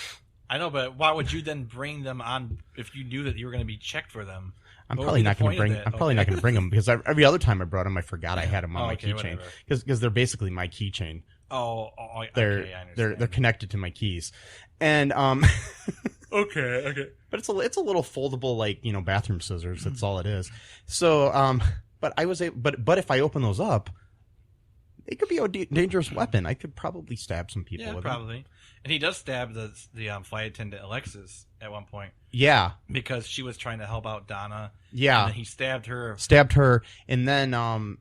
I know, but why would you then bring them on if you knew that you were going to be checked for them? I'm probably not going to bring them because every other time I brought them, I forgot I had them on my keychain because they're basically my keychain. Okay, I understand. They're connected to my keys, and okay. But it's a little foldable like bathroom scissors. That's all it is. So but if I open those up, it could be a dangerous weapon. I could probably stab some people with probably. And he does stab the flight attendant Alexis at one point. Yeah. Because she was trying to help out Donna. Yeah. And then he stabbed her. And then then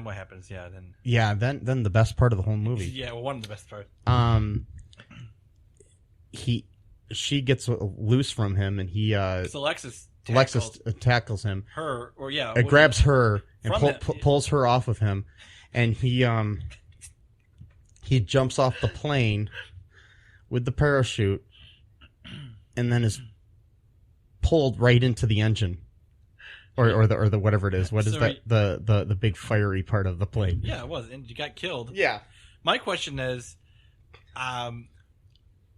what happens? Yeah, then. Yeah, then the best part of the whole movie. Yeah, well, one of the best parts. She gets loose from him, and he. Alexis tackles him. Her, or yeah. It grabs her and pulls her off of him, and he jumps off the plane with the parachute, and then is pulled right into the engine, or the whatever it is. What is that? The big fiery part of the plane? Yeah, it was, and you got killed. Yeah. My question is,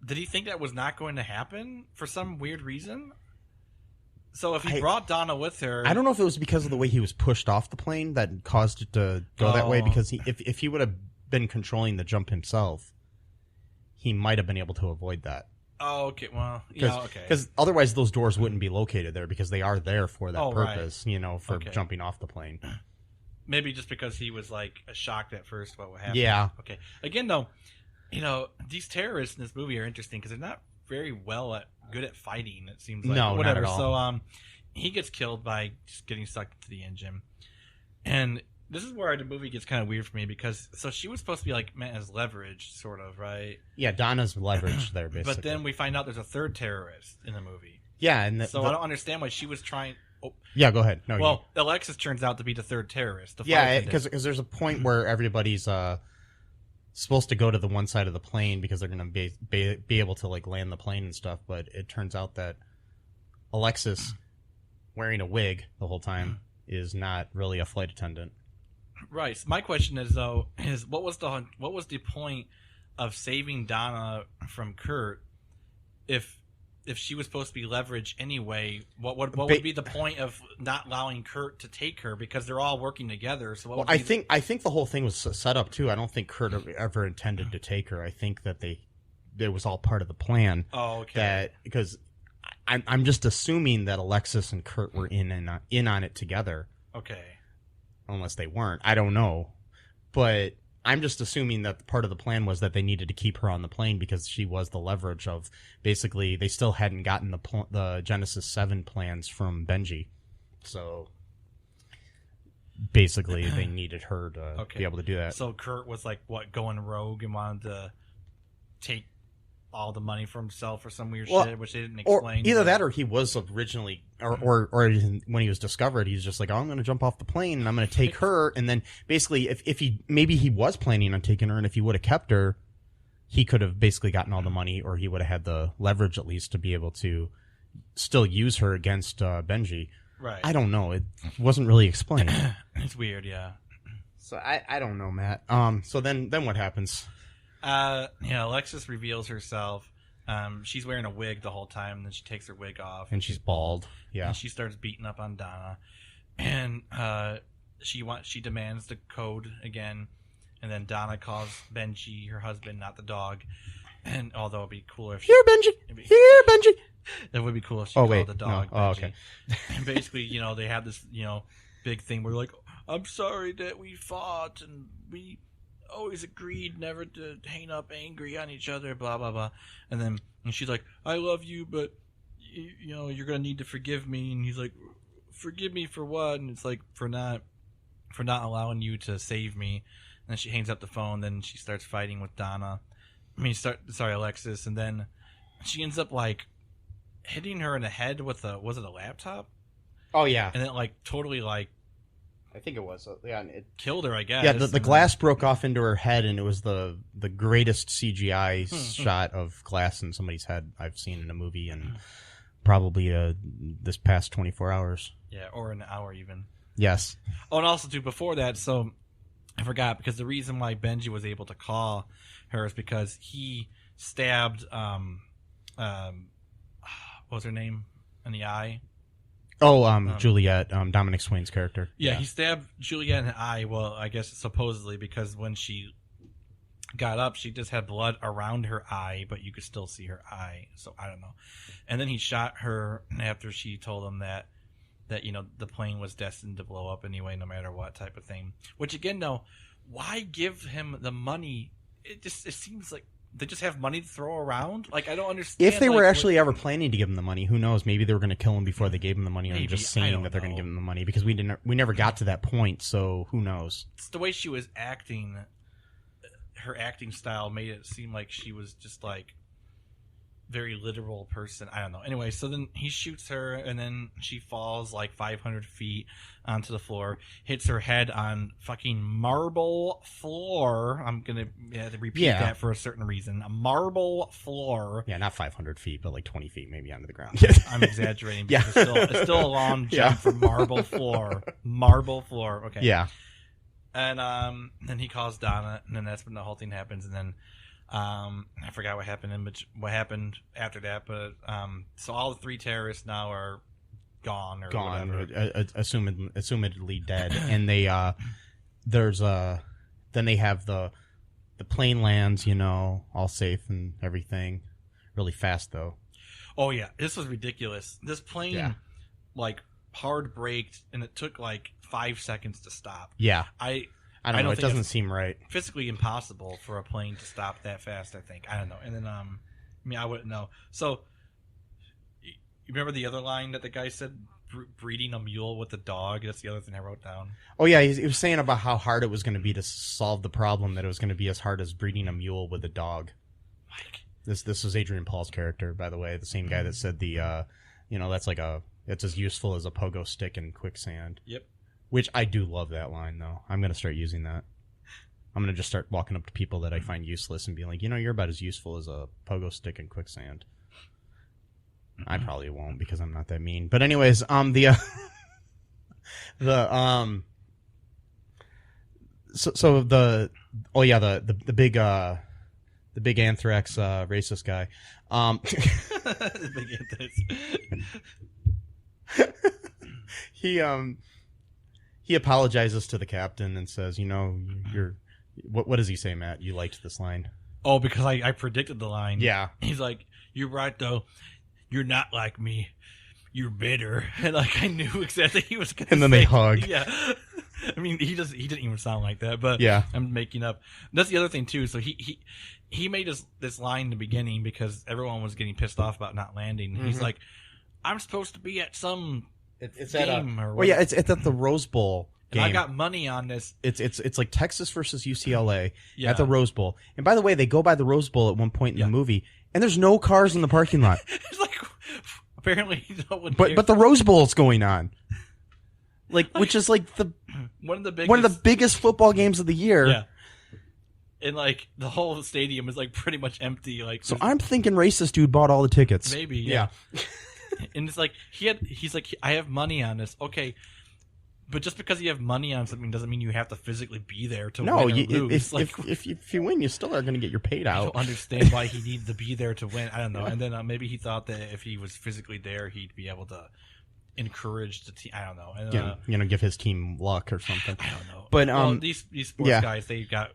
did he think that was not going to happen for some weird reason? So if he brought Donna with her, I don't know if it was because of the way he was pushed off the plane that caused it to go that way. Because if he would have been controlling the jump himself, he might have been able to avoid that. Oh, okay. Well, yeah, okay. Because otherwise, those doors wouldn't be located there because they are there for that purpose. Right. For jumping off the plane. Maybe just because he was like shocked at first what would happen. Yeah. Okay. Again, though, these terrorists in this movie are interesting because they're not very good at fighting. It seems like no, whatever. Not at all. So he gets killed by just getting sucked into the engine, and this is where the movie gets kind of weird for me because she was supposed to be like meant as leverage, sort of, right? Yeah, Donna's leverage there, basically. But then we find out there's a third terrorist in the movie. Yeah, and I don't understand why she was trying. Oh. Yeah, go ahead. No, Alexis turns out to be the third terrorist. Because there's a point where everybody's supposed to go to the one side of the plane because they're going to be able to like land the plane and stuff, but it turns out that Alexis, wearing a wig the whole time, is not really a flight attendant. Right. So my question is what was the point of saving Donna from Kurt if she was supposed to be leverage anyway? What would be the point of not allowing Kurt to take her because they're all working together? So I think the whole thing was set up too. I don't think Kurt ever intended to take her. I think that it was all part of the plan. Oh, okay. That because I'm just assuming that Alexis and Kurt were in on it together. Okay. Unless they weren't. I don't know. But I'm just assuming that part of the plan was that they needed to keep her on the plane because she was the leverage of basically they still hadn't gotten the Genesis 7 plans from Benji. So basically they needed her to be able to do that. So Kurt was like going rogue and wanted to take all the money for himself or some weird Well, shit, which they didn't Or explain. either but- that, or he was originally, or when he was discovered, he's just like, oh, I'm going to jump off the plane and I'm going to take her. And then basically, if maybe he was planning on taking her, and if he would have kept her, he could have basically gotten all the money, or he would have had the leverage at least to be able to still use her against Benji. Right. I don't know. It wasn't really explained. It's weird, yeah. So I don't know, Matt. So then what happens? Alexis reveals herself. She's wearing a wig the whole time, and then she takes her wig off. And she's bald. Yeah. And she starts beating up on Donna. And she demands the code again. And then Donna calls Benji her husband, not the dog. And although it'd be cooler if she... Here, Benji! Here, Benji! It would be cool if she Oh, called wait. the dog No. Oh, Benji. okay. And basically, they have this, big thing where like, I'm sorry that we fought and we always agreed never to hang up angry on each other, blah, blah, blah. And she's like, I love you, but, you're going to need to forgive me. And he's like, forgive me for what? And it's like, for not allowing you to save me. And then she hangs up the phone. Then she starts fighting with Donna. Alexis. And then she ends up like hitting her in the head with was it a laptop? Oh, yeah. And then like totally like I think it was. Yeah. It killed her, I guess. Yeah, the glass broke off into her head, and it was the greatest CGI shot of glass in somebody's head I've seen in a movie, and probably this past 24 hours. Yeah, or an hour even. Yes. Oh, and also too before that, so I forgot because the reason why Benji was able to call her is because he stabbed what was her name in the eye. Oh, Juliet, Dominic Swain's character. Yeah, he stabbed Juliet in the eye. Well, I guess supposedly because when she got up, she just had blood around her eye, but you could still see her eye. So I don't know. And then he shot her after she told him that the plane was destined to blow up anyway, no matter what type of thing. Which again, though, why give him the money? It seems like they just have money to throw around. Like I don't understand. If they were actually ever planning to give him the money, who knows? Maybe they were going to kill him before they gave him the money, or Maybe, just I saying don't that they're going to know. give him the money, because we never got to that point. So who knows? It's the way she was acting. Her acting style made it seem like she was just like very literal person. I don't know. Anyway, so then he shoots her, and then she falls like 500 feet onto the floor, hits her head on fucking marble floor. I'm gonna have to repeat that for a certain reason. A marble floor. Yeah, not 500 feet, but like 20 feet maybe onto the ground. I'm exaggerating because it's still a long jump for marble floor. Marble floor. Okay. Yeah. And then he calls Donna, and then that's when the whole thing happens. And then I forgot what happened after that. But so all the three terrorists now are gone or whatever. Assumedly dead. And they then they have the plane lands, all safe and everything. Really fast though. Oh yeah, this was ridiculous. This plane like hard braked, and it took like 5 seconds to stop. Yeah. I don't know. It doesn't seem right. Physically impossible for a plane to stop that fast, I think. I don't know. And then, I wouldn't know. So, you remember the other line that the guy said, breeding a mule with a dog? That's the other thing I wrote down. Oh, yeah. He was saying about how hard it was going to be to solve the problem, that it was going to be as hard as breeding a mule with a dog. Like, this was Adrian Paul's character, by the way. The same guy that said it's as useful as a pogo stick in quicksand. Yep. Which I do love that line, though. I'm going to start using that. I'm going to just start walking up to people that I find useless and being like, you're about as useful as a pogo stick in quicksand. I probably won't, because I'm not that mean. But anyways, the big anthrax racist guy. the big anthrax. He apologizes to the captain and says, you're what does he say, Matt? You liked this line. Oh, because I predicted the line. Yeah. He's like, you're right, though. You're not like me. You're bitter. And like I knew exactly he was going to say. And then they hug. Yeah. I mean, he didn't even sound like that, but yeah. I'm making up. That's the other thing, too. So he made this line in the beginning because everyone was getting pissed off about not landing. Mm-hmm. He's like, I'm supposed to be at some it's game or whatever. Well, yeah, it's at the Rose Bowl game. And I got money on this. It's like Texas versus UCLA at the Rose Bowl. And by the way, they go by the Rose Bowl at one point in the movie, and there's no cars in the parking lot. It's like apparently no one. But the Rose Bowl's going on, which is like one of the biggest football games of the year. Yeah. And like the whole stadium is like pretty much empty. Like, so I'm thinking racist dude bought all the tickets. Maybe, yeah. And it's like he's like, I have money on this. Okay, but just because you have money on something doesn't mean you have to physically be there to win or lose. If you win, you still are going to get your paid out. I don't understand why he needed to be there to win. I don't know. And then maybe he thought that if he was physically there, he'd be able to encourage the team. I don't know. And, give his team luck or something. I don't know. But these sports guys, they got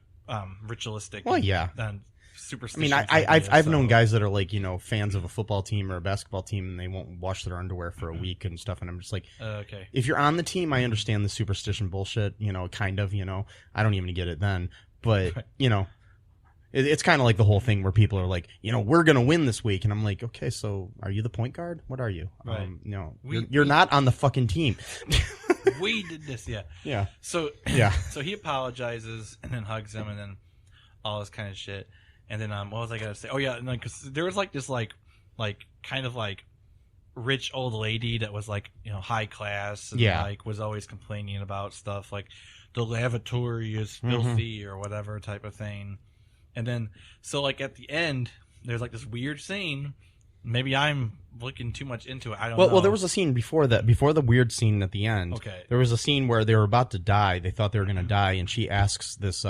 ritualistic. Well, yeah. And superstitious. I mean, I've known guys that are like, fans of a football team or a basketball team, and they won't wash their underwear for a week and stuff. And I'm just like, okay. If you're on the team, I understand the superstition bullshit. Kind of. I don't even get it then. But it's kind of like the whole thing where people are like, we're gonna win this week, and I'm like, okay, so are you the point guard? What are you? Right. You're not on the fucking team. We did this, yeah. Yeah. So so he apologizes and then hugs him and then all this kind of shit. And then what was I gonna say? Oh yeah, and because there was like this like kind of like rich old lady that was like high class and like was always complaining about stuff like the lavatory is filthy or whatever type of thing. And then so like at the end there's like this weird scene. Maybe I'm looking too much into it. I don't know. Well, there was a scene before that, before the weird scene at the end. Okay. There was a scene where they were about to die. They thought they were going to die, and she asks this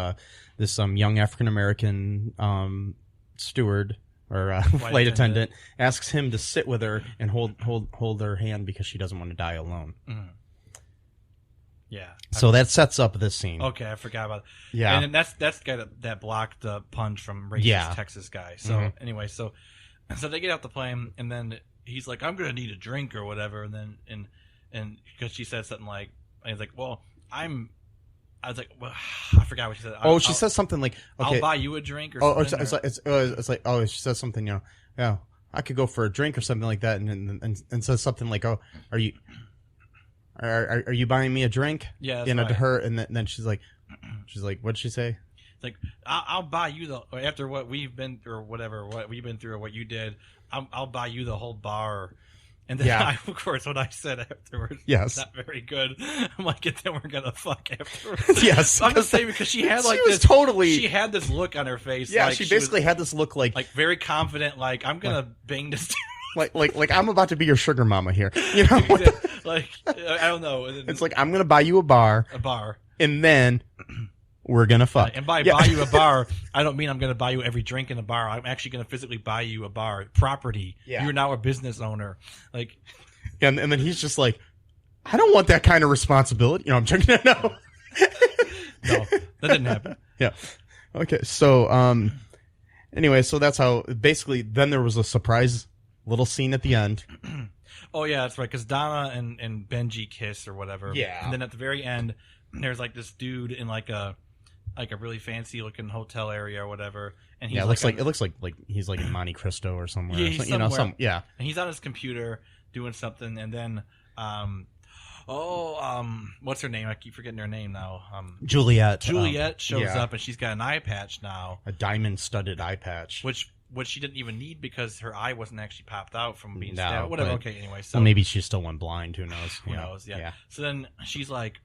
young African American steward or flight attendant asks him to sit with her and hold her hand because she doesn't want to die alone. Mm. Yeah. So that sets up this scene. Okay, I forgot about it. Yeah. And that's the guy that blocked the punch from racist Texas guy. So anyway, so they get out the plane, and then he's like, "I'm gonna need a drink or whatever." And then and because she said something like, "I was like, well, I was like, well, I forgot what she said." She says something like, "Okay, I'll buy you a drink," or something. It's like, she says something, yeah, I could go for a drink or something like that, and says something like, "Oh, are you buying me a drrink?" Yeah, to her, and then she's like, what'd she say? Like, I'll buy you after what we've been through, or whatever, what we've been through, or what you did, I'll buy you the whole bar. And then, of course, what I said afterwards, not very good. I'm like, and then we're gonna fuck afterwards. Yes, I'm just saying because she had like she had this look on her face. Yeah, like she basically had this look like very confident, like I'm gonna bang this. like I'm about to be your sugar mama here. Like I don't know. It's like I'm gonna buy you a bar, and then we're gonna fuck. And buy you a bar, I don't mean I'm gonna buy you every drink in the bar. I'm actually gonna physically buy you a bar, property. Yeah. You're now a business owner. Like, and then he's just like, I don't want that kind of responsibility. I'm joking. No, that didn't happen. Yeah. Okay. So anyway, so that's how basically. Then there was a surprise little scene at the end. Oh yeah, that's right. Because Donna and Benji kiss or whatever. Yeah. And then at the very end, there's like this dude in like a really fancy looking hotel area or whatever. And he's it looks like he's like in Monte Cristo or somewhere. Yeah, he's somewhere. Yeah. And he's on his computer doing something, and then what's her name? I keep forgetting her name now. Juliet. Juliet shows up, and she's got an eye patch now, a diamond-studded eye patch, which she didn't even need because her eye wasn't actually popped out from being stabbed. Whatever. Okay. Anyway, so maybe she still went blind. Who knows? Who knows? Yeah. So then she's like,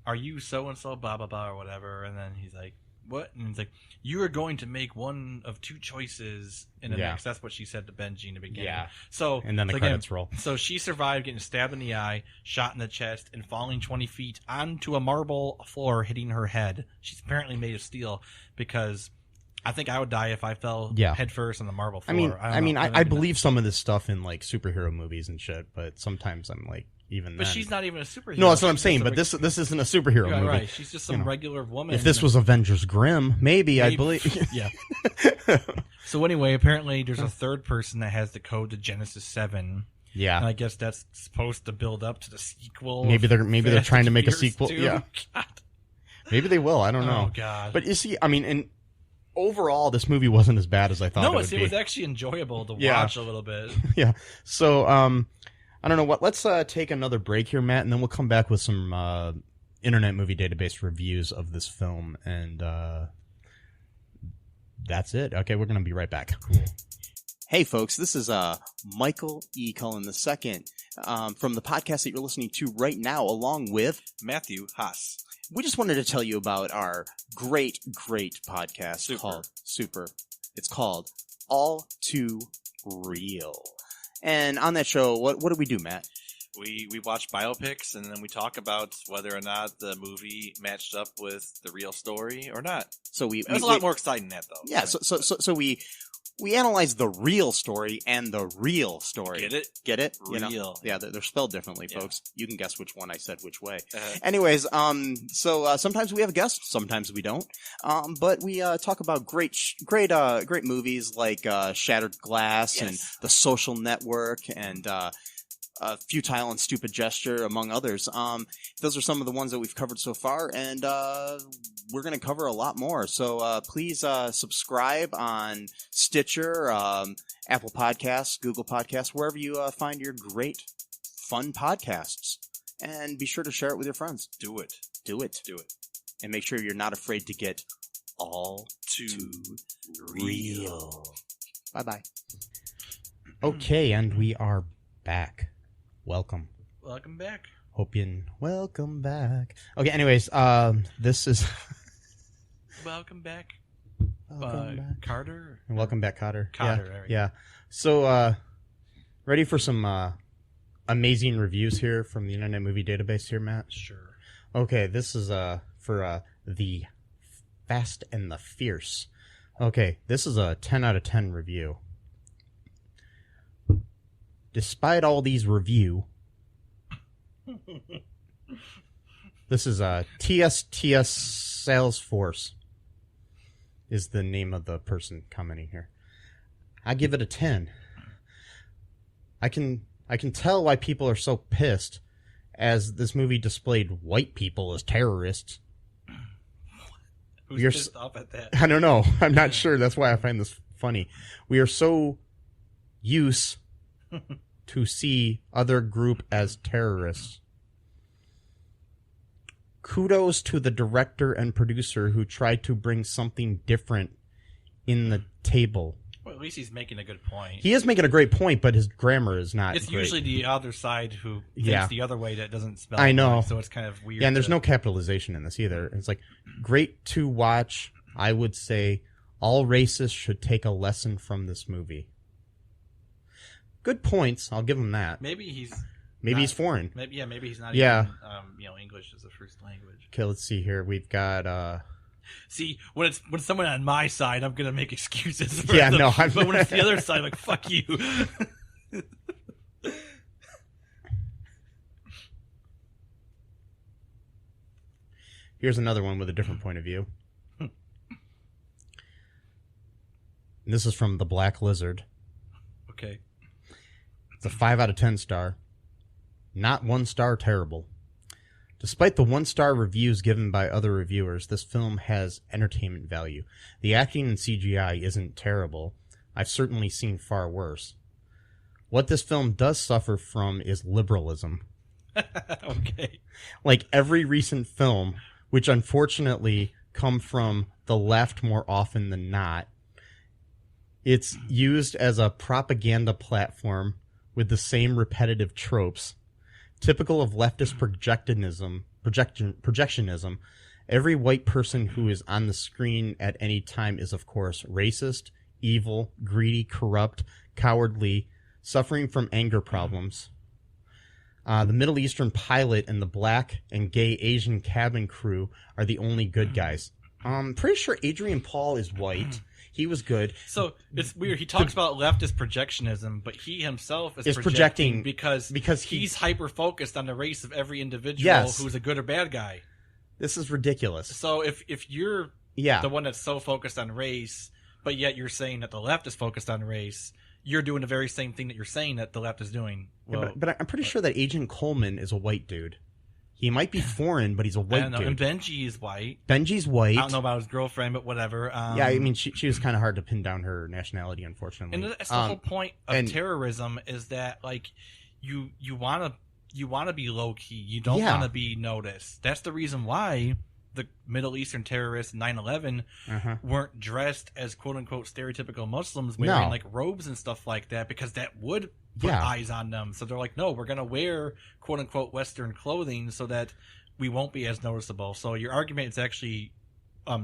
"Are you so and so? Blah blah blah or whatever." And then he's like, "What?" And he's like, "You are going to make one of two choices in the next." That's what she said to Benji in the beginning. Yeah. So and then the credits roll. So she survived getting stabbed in the eye, shot in the chest, and falling 20 feet onto a marble floor, hitting her head. She's apparently made of steel because I think I would die if I fell head first on the marble floor. I believe some of this stuff in like superhero movies and shit, but sometimes I'm like, but she's not even a superhero. No, that's what I'm saying. But this isn't a superhero movie. Right. She's just some regular woman. If this was Avengers Grimm, maybe I believe. Yeah. So anyway, apparently there's a third person that has the code to Genesis 7. Yeah. And I guess that's supposed to build up to the sequel. Maybe they're trying to make a sequel. 2. Yeah. God. Maybe they will. I don't know. Oh God. But you see, I mean, and overall, this movie wasn't as bad as I thought. No, it was actually enjoyable to watch a little bit. Yeah. So, I don't know what. Let's take another break here, Matt, and then we'll come back with some Internet Movie Database reviews of this film, and that's it. Okay, we're gonna be right back. Cool. Hey, folks, this is Michael E. Cullen II from the podcast that you're listening to right now, along with Matthew Haas. We just wanted to tell you about our great podcast called Super. It's called All Too Real. And on that show, what do we do, Matt? We watch biopics, and then we talk about whether or not the movie matched up with the real story or not. So It was a lot more exciting than that, though. Yeah, so we analyze the real story and the real story. Get it? Get it? Real. You know? Yeah, they're spelled differently, folks. You can guess which one I said which way. Uh-huh. Anyways, so sometimes we have a guest, sometimes we don't. But we talk about great movies like Shattered Glass and The Social Network and Futile and Stupid Gesture, among others. Those are some of the ones that we've covered so far, and we're going to cover a lot more. So please subscribe on Stitcher, Apple Podcasts, Google Podcasts, wherever you find your great, fun podcasts. And be sure to share it with your friends. Do it. Do it. Do it. And make sure you're not afraid to get all too real. Bye-bye. Okay, and we are back. Welcome. Welcome back. Welcome back. Okay, anyways, this is... Welcome back. Welcome back. Carter? And welcome back, Cotter. Cotter, Yeah. So, ready for some amazing reviews here from the Internet Movie Database here, Matt? Sure. Okay, this is for the Fast and the Fierce. Okay, this is a 10 out of 10 review. Despite all these review, this is TSTS Salesforce is the name of the person commenting here. I give it a 10. I can tell why people are so pissed, as this movie displayed white people as terrorists. Who's pissed off at that? I don't know. I'm not sure. That's why I find this funny. We are so used to see other group as terrorists. Kudos to the director and producer who tried to bring something different in the table. Well, at least he's making a good point. He is making a great point, but his grammar is not It's great. usually the other side who thinks the other way that doesn't spell I know. right, so it's kind of weird. Yeah, and there's no capitalization in this either. It's like, great to watch. I would say all racists should take a lesson from this movie. Good points. I'll give him that. Maybe he's foreign. Maybe he's not even English as a first language. Okay, let's see here. We've got See, when someone on my side, I'm gonna make excuses for Yeah, them. no, but when it's the other side, I'm like, fuck you. Here's another one with a different point of view. This is from The Black Lizard. Okay. It's a 5 out of 10 star. Not 1 star terrible. Despite the 1-star reviews given by other reviewers, this film has entertainment value. The acting and CGI isn't terrible. I've certainly seen far worse. What this film does suffer from is liberalism. Okay. Like every recent film, which unfortunately come from the left more often than not, it's used as a propaganda platform with the same repetitive tropes. Typical of leftist projectionism, every white person who is on the screen at any time is, of course, racist, evil, greedy, corrupt, cowardly, suffering from anger problems. The Middle Eastern pilot and the black and gay Asian cabin crew are the only good guys. I'm pretty sure Adrian Paul is white. He was good. So it's weird. He talks about leftist projectionism, but he himself is projecting because he's hyper focused on the race of every individual who's a good or bad guy. This is ridiculous. So if you're the one that's so focused on race, but yet you're saying that the left is focused on race, you're doing the very same thing that you're saying that the left is doing. Well, but I'm pretty sure that Agent Coleman is a white dude. He might be foreign, but he's a white dude. And Benji is white. Benji's white. I don't know about his girlfriend, but whatever. Yeah, I mean, she was kind of hard to pin down her nationality, unfortunately. And that's the whole point of terrorism is that, like, you want to be low key. You don't want to be noticed. That's the reason why the Middle Eastern terrorists 9/11 weren't dressed as quote unquote stereotypical Muslims wearing like robes and stuff like that, because that would put eyes on them. So they're like, no, we're gonna wear quote unquote Western clothing so that we won't be as noticeable. So your argument is actually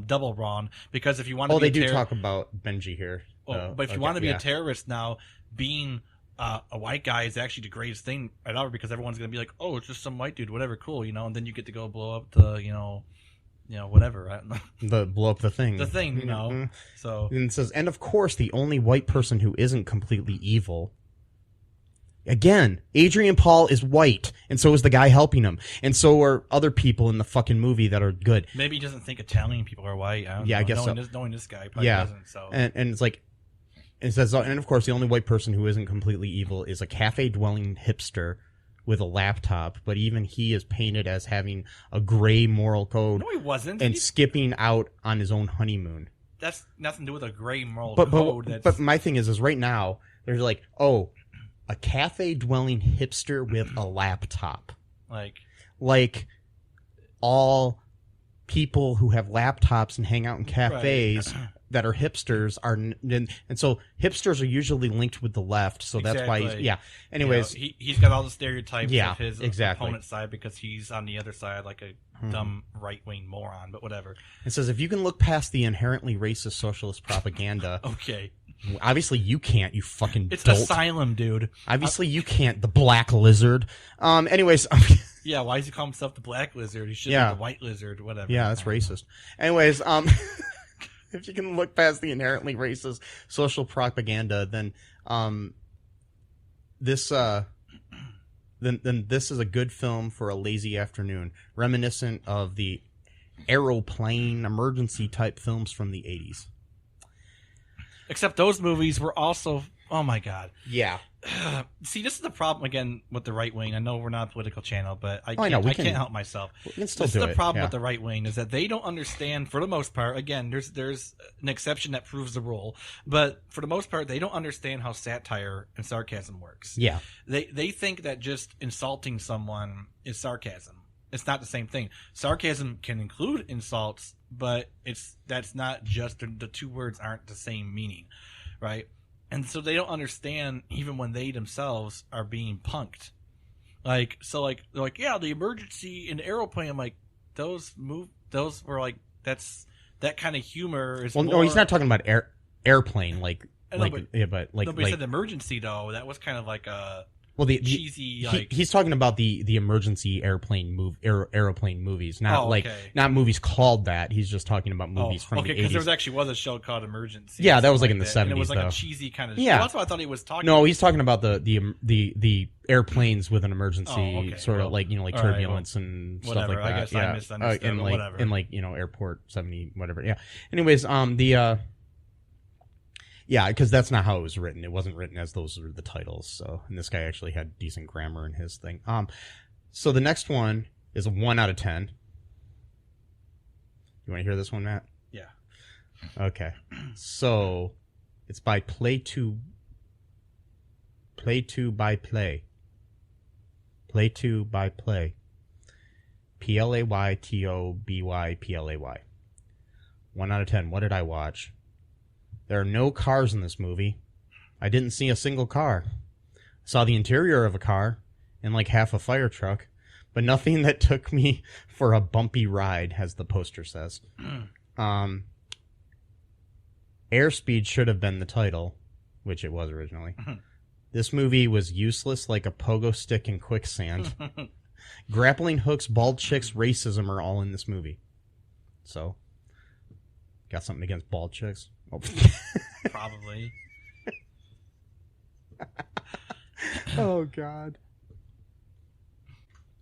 double wrong, because if you want to they do talk about Benji here. But if you want to be a terrorist now, being a white guy is actually the greatest thing ever, because everyone's going to be like, oh, it's just some white dude, whatever, cool, and then you get to go blow up the, whatever, I don't know. Blow up the thing. The thing, So. And it says, and of course, the only white person who isn't completely evil. Again, Adrian Paul is white, and so is the guy helping him, and so are other people in the fucking movie that are good. Maybe he doesn't think Italian people are white. I don't know. I guess knowing this guy probably doesn't. So. And it's like, it says, and of course, the only white person who isn't completely evil is a cafe-dwelling hipster with a laptop, but even he is painted as having a gray moral code. No, he wasn't. And skipping out on his own honeymoon. That's nothing to do with a gray moral code. But my thing is right now, there's like, oh, a cafe-dwelling hipster with a laptop. Like all people who have laptops and hang out in cafes that are hipsters are, and so hipsters are usually linked with the left, so that's why anyways, he's got all the stereotypes of his exactly. opponent's side, because he's on the other side like a dumb right-wing moron, but whatever. It says, if you can look past the inherently racist socialist propaganda, okay, obviously you can't, you fucking it's dolt. Asylum, dude. Obviously you can't, the black lizard. Anyways, yeah, why does he call himself the black lizard? He should be the white lizard, whatever. Yeah, that's racist. Anyways, if you can look past the inherently racist social propaganda, then this is a good film for a lazy afternoon, reminiscent of the aeroplane emergency type films from the 80s. Except those movies were also, oh my god. Yeah. See, this is the problem again with the right wing. I know we're not a political channel, but I can't help myself. We can still this do is the it. problem with the right wing, is that they don't understand, for the most part. Again, there's an exception that proves the rule, but for the most part, they don't understand how satire and sarcasm works. Yeah. They think that just insulting someone is sarcasm. It's not the same thing. Sarcasm can include insults, but that's not just, the two words aren't the same meaning, right? And so they don't understand even when they themselves are being punked. They're like, yeah, the emergency in the aeroplane. I'm like, those were like, that kind of humor is. Well, no, he's not talking about airplane, he said emergency though. That was kind of like a. Well, cheesy. He's talking about the emergency airplane movies, not not movies called that. He's just talking about movies from the 80s. Because there was a show called Emergency. Yeah, that was like in the 70s. And it was like though. A cheesy kind of. Yeah, well, that's what I thought he was talking. No, he's talking about the airplanes with an emergency like turbulence and stuff like that. I guess I misunderstood. Whatever. And Airport 70 whatever. Yeah. Anyways, yeah, because that's not how it was written. It wasn't written as those were the titles. So, and this guy actually had decent grammar in his thing. So the next one is a 1 out of 10. You want to hear this one, Matt? Yeah. Okay. So it's by Play 2 by Play. Play 2 by Play. PLAYTOBYPLAY. 1 out of 10. What did I watch? There are no cars in this movie. I didn't see a single car. Saw the interior of a car and like half a fire truck, but nothing that took me for a bumpy ride, as the poster says. Airspeed should have been the title, which it was originally. This movie was useless like a pogo stick in quicksand. Grappling hooks, bald chicks, racism are all in this movie. So, got something against bald chicks? Oh. Probably. Oh God.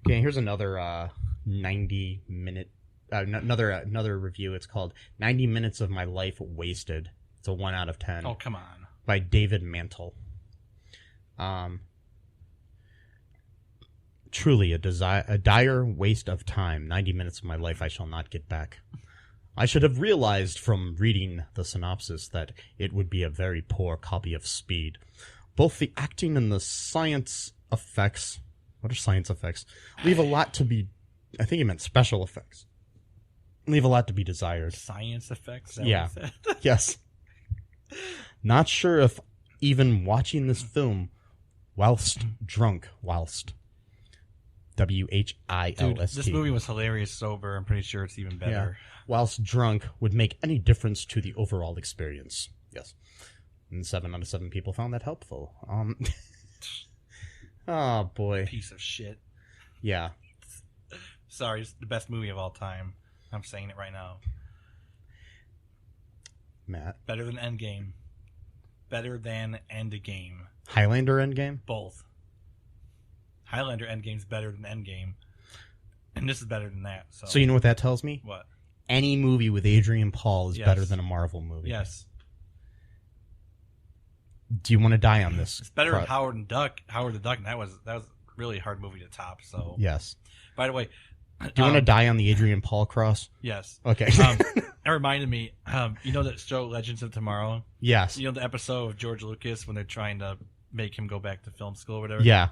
Okay, here's another 90-minute another review. It's called 90 Minutes of My Life Wasted. It's a 1 out of 10. Oh, come on. By David Mantle. Truly a dire waste of time. 90 minutes of my life I shall not get back. I should have realized from reading the synopsis that it would be a very poor copy of Speed. Both the acting and the science effects... What are science effects? Leave a lot to be... I think he meant special effects. Leave a lot to be desired. Science effects. Yeah. Yes. Not sure if even watching this film whilst drunk, whilst WHILST. Dude, this movie was hilarious sober. I'm pretty sure it's even better. Yeah. Whilst drunk would make any difference to the overall experience. Yes. And 7 out of 7 people found that helpful. Oh boy. Piece of shit. Yeah. Sorry, it's the best movie of all time. I'm saying it right now. Matt. Better than Endgame. Better than Endgame. Highlander Endgame? Both. Highlander Endgame's better than Endgame. And this is better than that. So you know what that tells me? What? Any movie with Adrian Paul is Yes. better than a Marvel movie. Yes. Do you want to die on this? It's better than Howard the Duck, and that was really a hard movie to top. So Yes. By the way, do you want to die on the Adrian Paul cross? Yes. Okay. It reminded me, you know that show Legends of Tomorrow? Yes. You know the episode of George Lucas when they're trying to make him go back to film school or whatever? Yeah.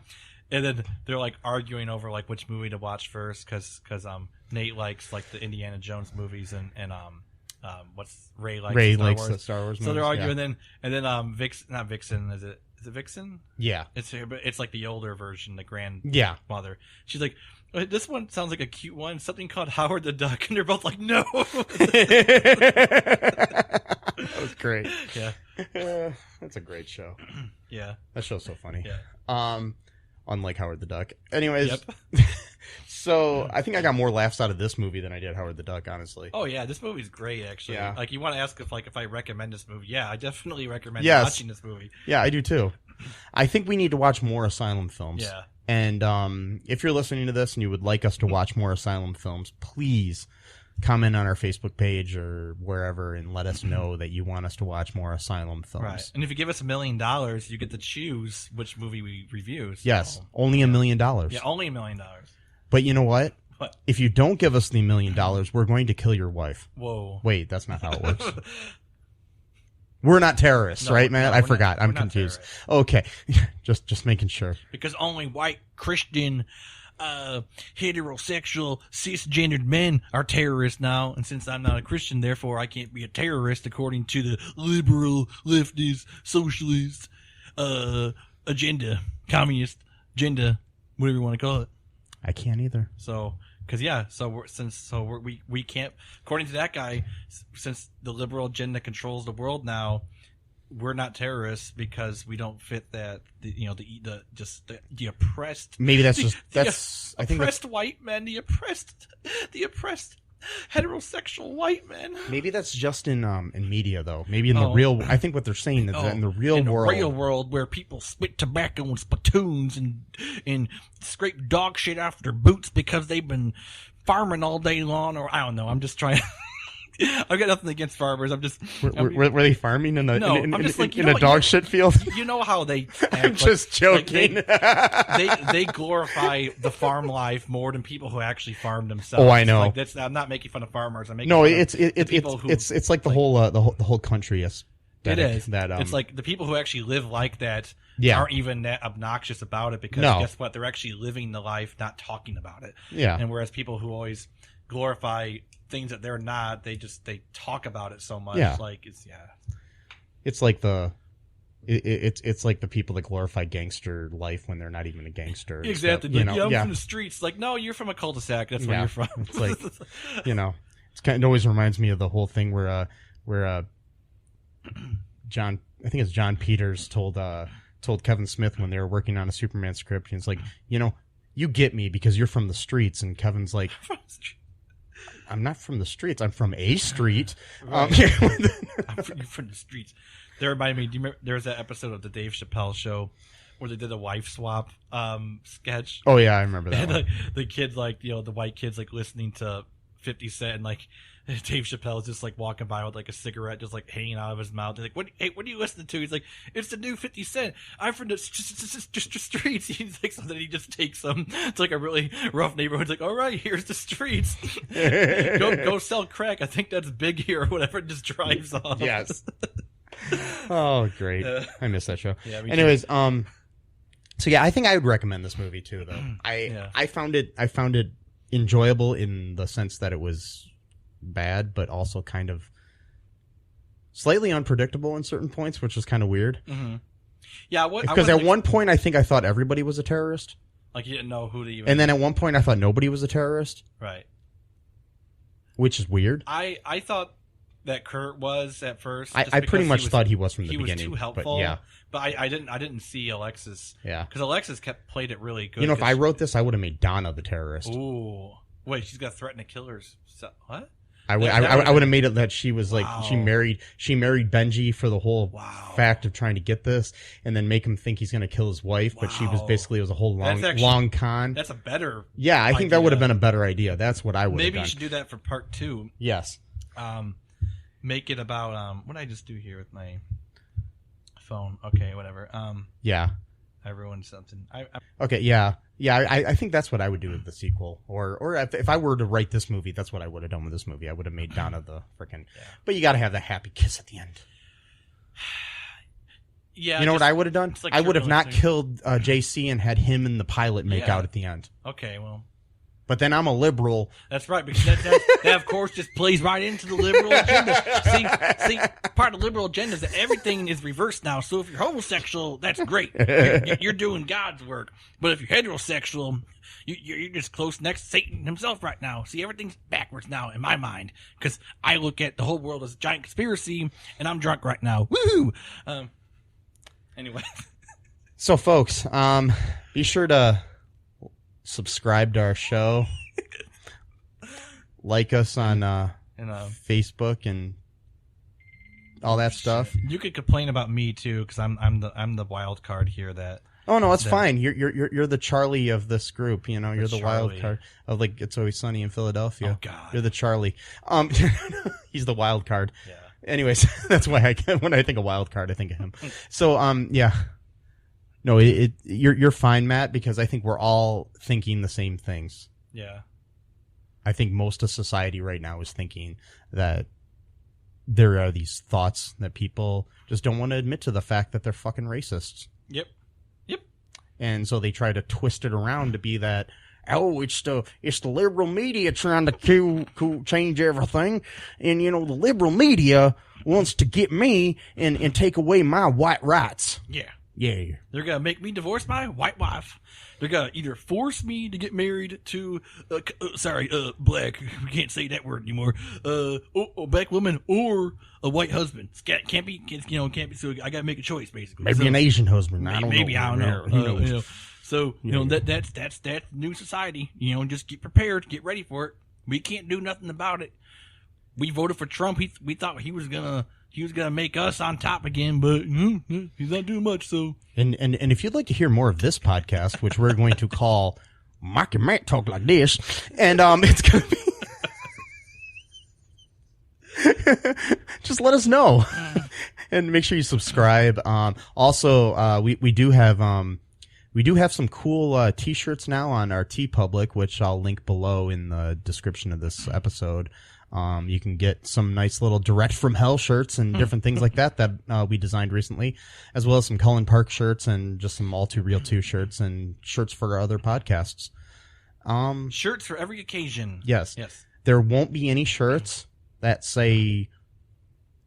And then they're like arguing over like which movie to watch first because Nate likes like the Indiana Jones movies and what's Ray likes the Star Wars movies. So they're arguing and then Vixen, is it Vixen? Yeah. It's like the older version, the grandmother. Yeah. She's like, this one sounds like a cute one, something called Howard the Duck, and they're both like, no. That was great. Yeah. That's a great show. Yeah. That show's so funny. Yeah. Unlike Howard the Duck. Anyways, Yep. So I think I got more laughs out of this movie than I did Howard the Duck, honestly. Oh yeah, this movie's great actually. Yeah. Like you want to ask if I recommend this movie? Yeah, I definitely recommend Yes. watching this movie. Yeah, I do too. I think we need to watch more Asylum films. Yeah. And if you're listening to this and you would like us to watch more Asylum films, please comment on our Facebook page or wherever and let us know that you want us to watch more Asylum films. Right. And if you give us $1 million, you get to choose which movie we review. So. Yes, only $1 million. Yeah, only $1 million. But you know what? What? If you don't give us the $1 million, we're going to kill your wife. Whoa. Wait, that's not how it works. We're not terrorists, No, right, Matt? no, I we're forgot. not- I'm we're not confused. terrorists. Okay, just making sure. Because only white, Christian, heterosexual, cisgendered men are terrorists now. And since I'm not a Christian, therefore I can't be a terrorist according to the liberal, leftist, socialist agenda, communist agenda, whatever you want to call it. I can't either. So, we can't. According to that guy, since the liberal agenda controls the world now, we're not terrorists because we don't fit that. The oppressed. Maybe that's I think that's white men. The oppressed heterosexual white men. maybe that's just in media though. Maybe in the real. I think what they're saying is that in the real world, where people spit tobacco in spittoons and scrape dog shit off their boots because they've been farming all day long, or I don't know. I'm just trying. I've got nothing against farmers. I'm just. Were they farming in a what, dog shit field? You know how they. I'm just joking. They glorify the farm life more than people who actually farm themselves. Oh, I know. Like I'm not making fun of farmers. I'm making No, fun it's of the people who. It's like the whole country is. It is. That it's like the people who actually live like that Yeah. aren't even that obnoxious about it because No. guess what? They're actually living the life, not talking about it. Yeah. And whereas people who always glorify things that they're not, they talk about it so much. Yeah. Like It's like it's like the people that glorify gangster life when they're not even a gangster. and Exactly. stuff, Like, I'm from the streets. Like, no, you're from a cul-de-sac. That's where Yeah. you're from. It's like, it always reminds me of the whole thing where John, I think it's John Peters told Kevin Smith when they were working on a Superman script, and it's like, you get me because you're from the streets, and Kevin's like, I'm not from the streets. I'm from a street. Right. You're from the streets. That reminded me. Do you remember there was that episode of the Dave Chappelle show where they did a wife swap sketch? Oh yeah, I remember that. And the kids, the white kids, listening to 50 Cent, and Dave Chappelle's just walking by with a cigarette just hanging out of his mouth. They're like, what are you listening to? He's like, it's the new 50 Cent. I'm from the streets. He's like, so then he just takes them to a really rough neighborhood. He's like, all right, here's the streets. go sell crack. I think that's big here or whatever. And just drives off. Yes. Oh, great. I miss that show. Yeah, anyways, so yeah, I think I would recommend this movie too, though. I found it enjoyable in the sense that it was bad, but also kind of slightly unpredictable in certain points, which is kind of weird. Mm-hmm. Yeah, because at one point I think I thought everybody was a terrorist. Like you didn't know who to even. And then at one point I thought nobody was a terrorist. Right. Which is weird. I thought that Kurt was at first. I pretty much thought he was from the beginning. He was too helpful. But yeah. But I didn't see Alexis. Yeah. Because Alexis played it really good. You know, if I wrote this, I would have made Donna the terrorist. Ooh. Wait, she's got to threaten to kill her. What? I would have made it that she was like she married Benji for the whole fact of trying to get this, and then make him think he's going to kill his wife, but she was basically, it was a whole long con. That's a better. Yeah, I think that would have been a better idea. That's what I would have done. Maybe you should do that for part 2. Yes. Make it about what did I just do here with my phone? Okay, whatever. Yeah. I ruined something. Okay, yeah. I think that's what I would do with the sequel, or if I were to write this movie, that's what I would have done with this movie. I would have made Donna the freaking. Yeah. But you got to have the happy kiss at the end. Yeah. You know what I would have done? Like I would have not killed JC and had him and the pilot make out at the end. Okay, well. But then I'm a liberal. That's right, because that of course just plays right into the liberal agenda. See, part of the liberal agenda is that everything is reversed now. So if you're homosexual, that's great. You're doing God's work. But if you're heterosexual, you're just close next to Satan himself right now. See, everything's backwards now in my mind, because I look at the whole world as a giant conspiracy, and I'm drunk right now. Woohoo! Anyway. So, folks, be sure to subscribe to our show, like us on Facebook and all that stuff. You could complain about me too, because I'm the wild card here. Oh no, it's fine. You're the Charlie of this group. You know, you're the wild card of like It's Always Sunny in Philadelphia. Oh God, you're the Charlie. He's the wild card. Yeah. Anyways, that's why when I think of wild card, I think of him. So yeah. No, you're fine, Matt, because I think we're all thinking the same things. Yeah. I think most of society right now is thinking that there are these thoughts that people just don't want to admit to the fact that they're fucking racists. Yep. And so they try to twist it around to be that, oh, it's the liberal media trying to change everything, and you know the liberal media wants to get me and take away my white rights. Yeah. Yeah. They're going to make me divorce my white wife. They're going to either force me to get married to, black, we can't say that word anymore, a black woman or a white husband. Can't be, so I got to make a choice, basically. Maybe an Asian husband. I don't know. Who knows? So, that's new society. Just get prepared, get ready for it. We can't do nothing about it. We voted for Trump. We thought he was going to make us on top again, but he's not doing much. So, and if you'd like to hear more of this podcast, which we're going to call Mark and Matt Talk Like This, and it's going to be just let us know, and make sure you subscribe. Also, we do have some cool T-shirts now on our TeePublic, which I'll link below in the description of this episode. You can get some nice little Direct from Hell shirts and different things like that we designed recently, as well as some Cullen Park shirts and just some All Too Real 2 shirts and shirts for our other podcasts. Shirts for every occasion. Yes. There won't be any shirts that say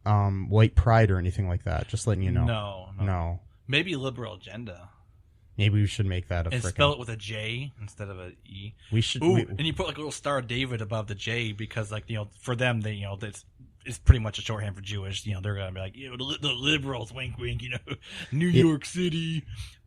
white pride or anything like that. Just letting you know. No. Maybe liberal agenda. Maybe we should make that and spell it with a J instead of a E. We should. And you put like a little Star of David above the J because, for them, it's pretty much a shorthand for Jewish. They're gonna be like, the liberals, wink, wink. New York City,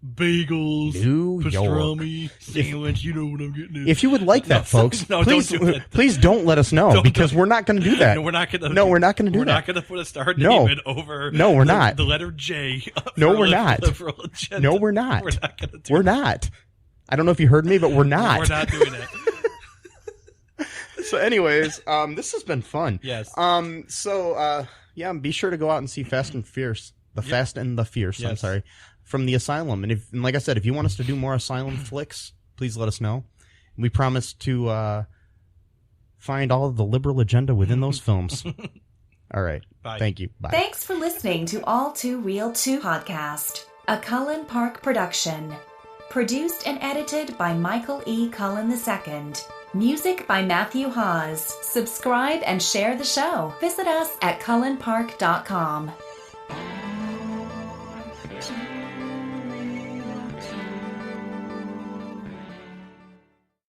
bagels, pastrami, sandwich. You know what I'm getting at. If you would like that, folks, please don't let us know because we're not going to do that. No, we're not going to. No, we're not going to do that. We're not going to put a Star of David over. No, we're not. The letter J. No, we're not. No, we're not. We're not going to do. We're not. I don't know if you heard me, but we're not. No, we're not doing that. So anyways, this has been fun. Yes. Yeah, be sure to go out and see Fast and Fierce. Fast and the Fierce, yes. I'm sorry. From the Asylum. And like I said, if you want us to do more Asylum flicks, please let us know. We promise to find all of the liberal agenda within those films. All right. Bye. Thank you. Bye. Thanks for listening to All Too Real 2 podcast, a Cullen Park production. Produced and edited by Michael E. Cullen II. Music by Matthew Hawes. Subscribe and share the show. Visit us at cullenpark.com.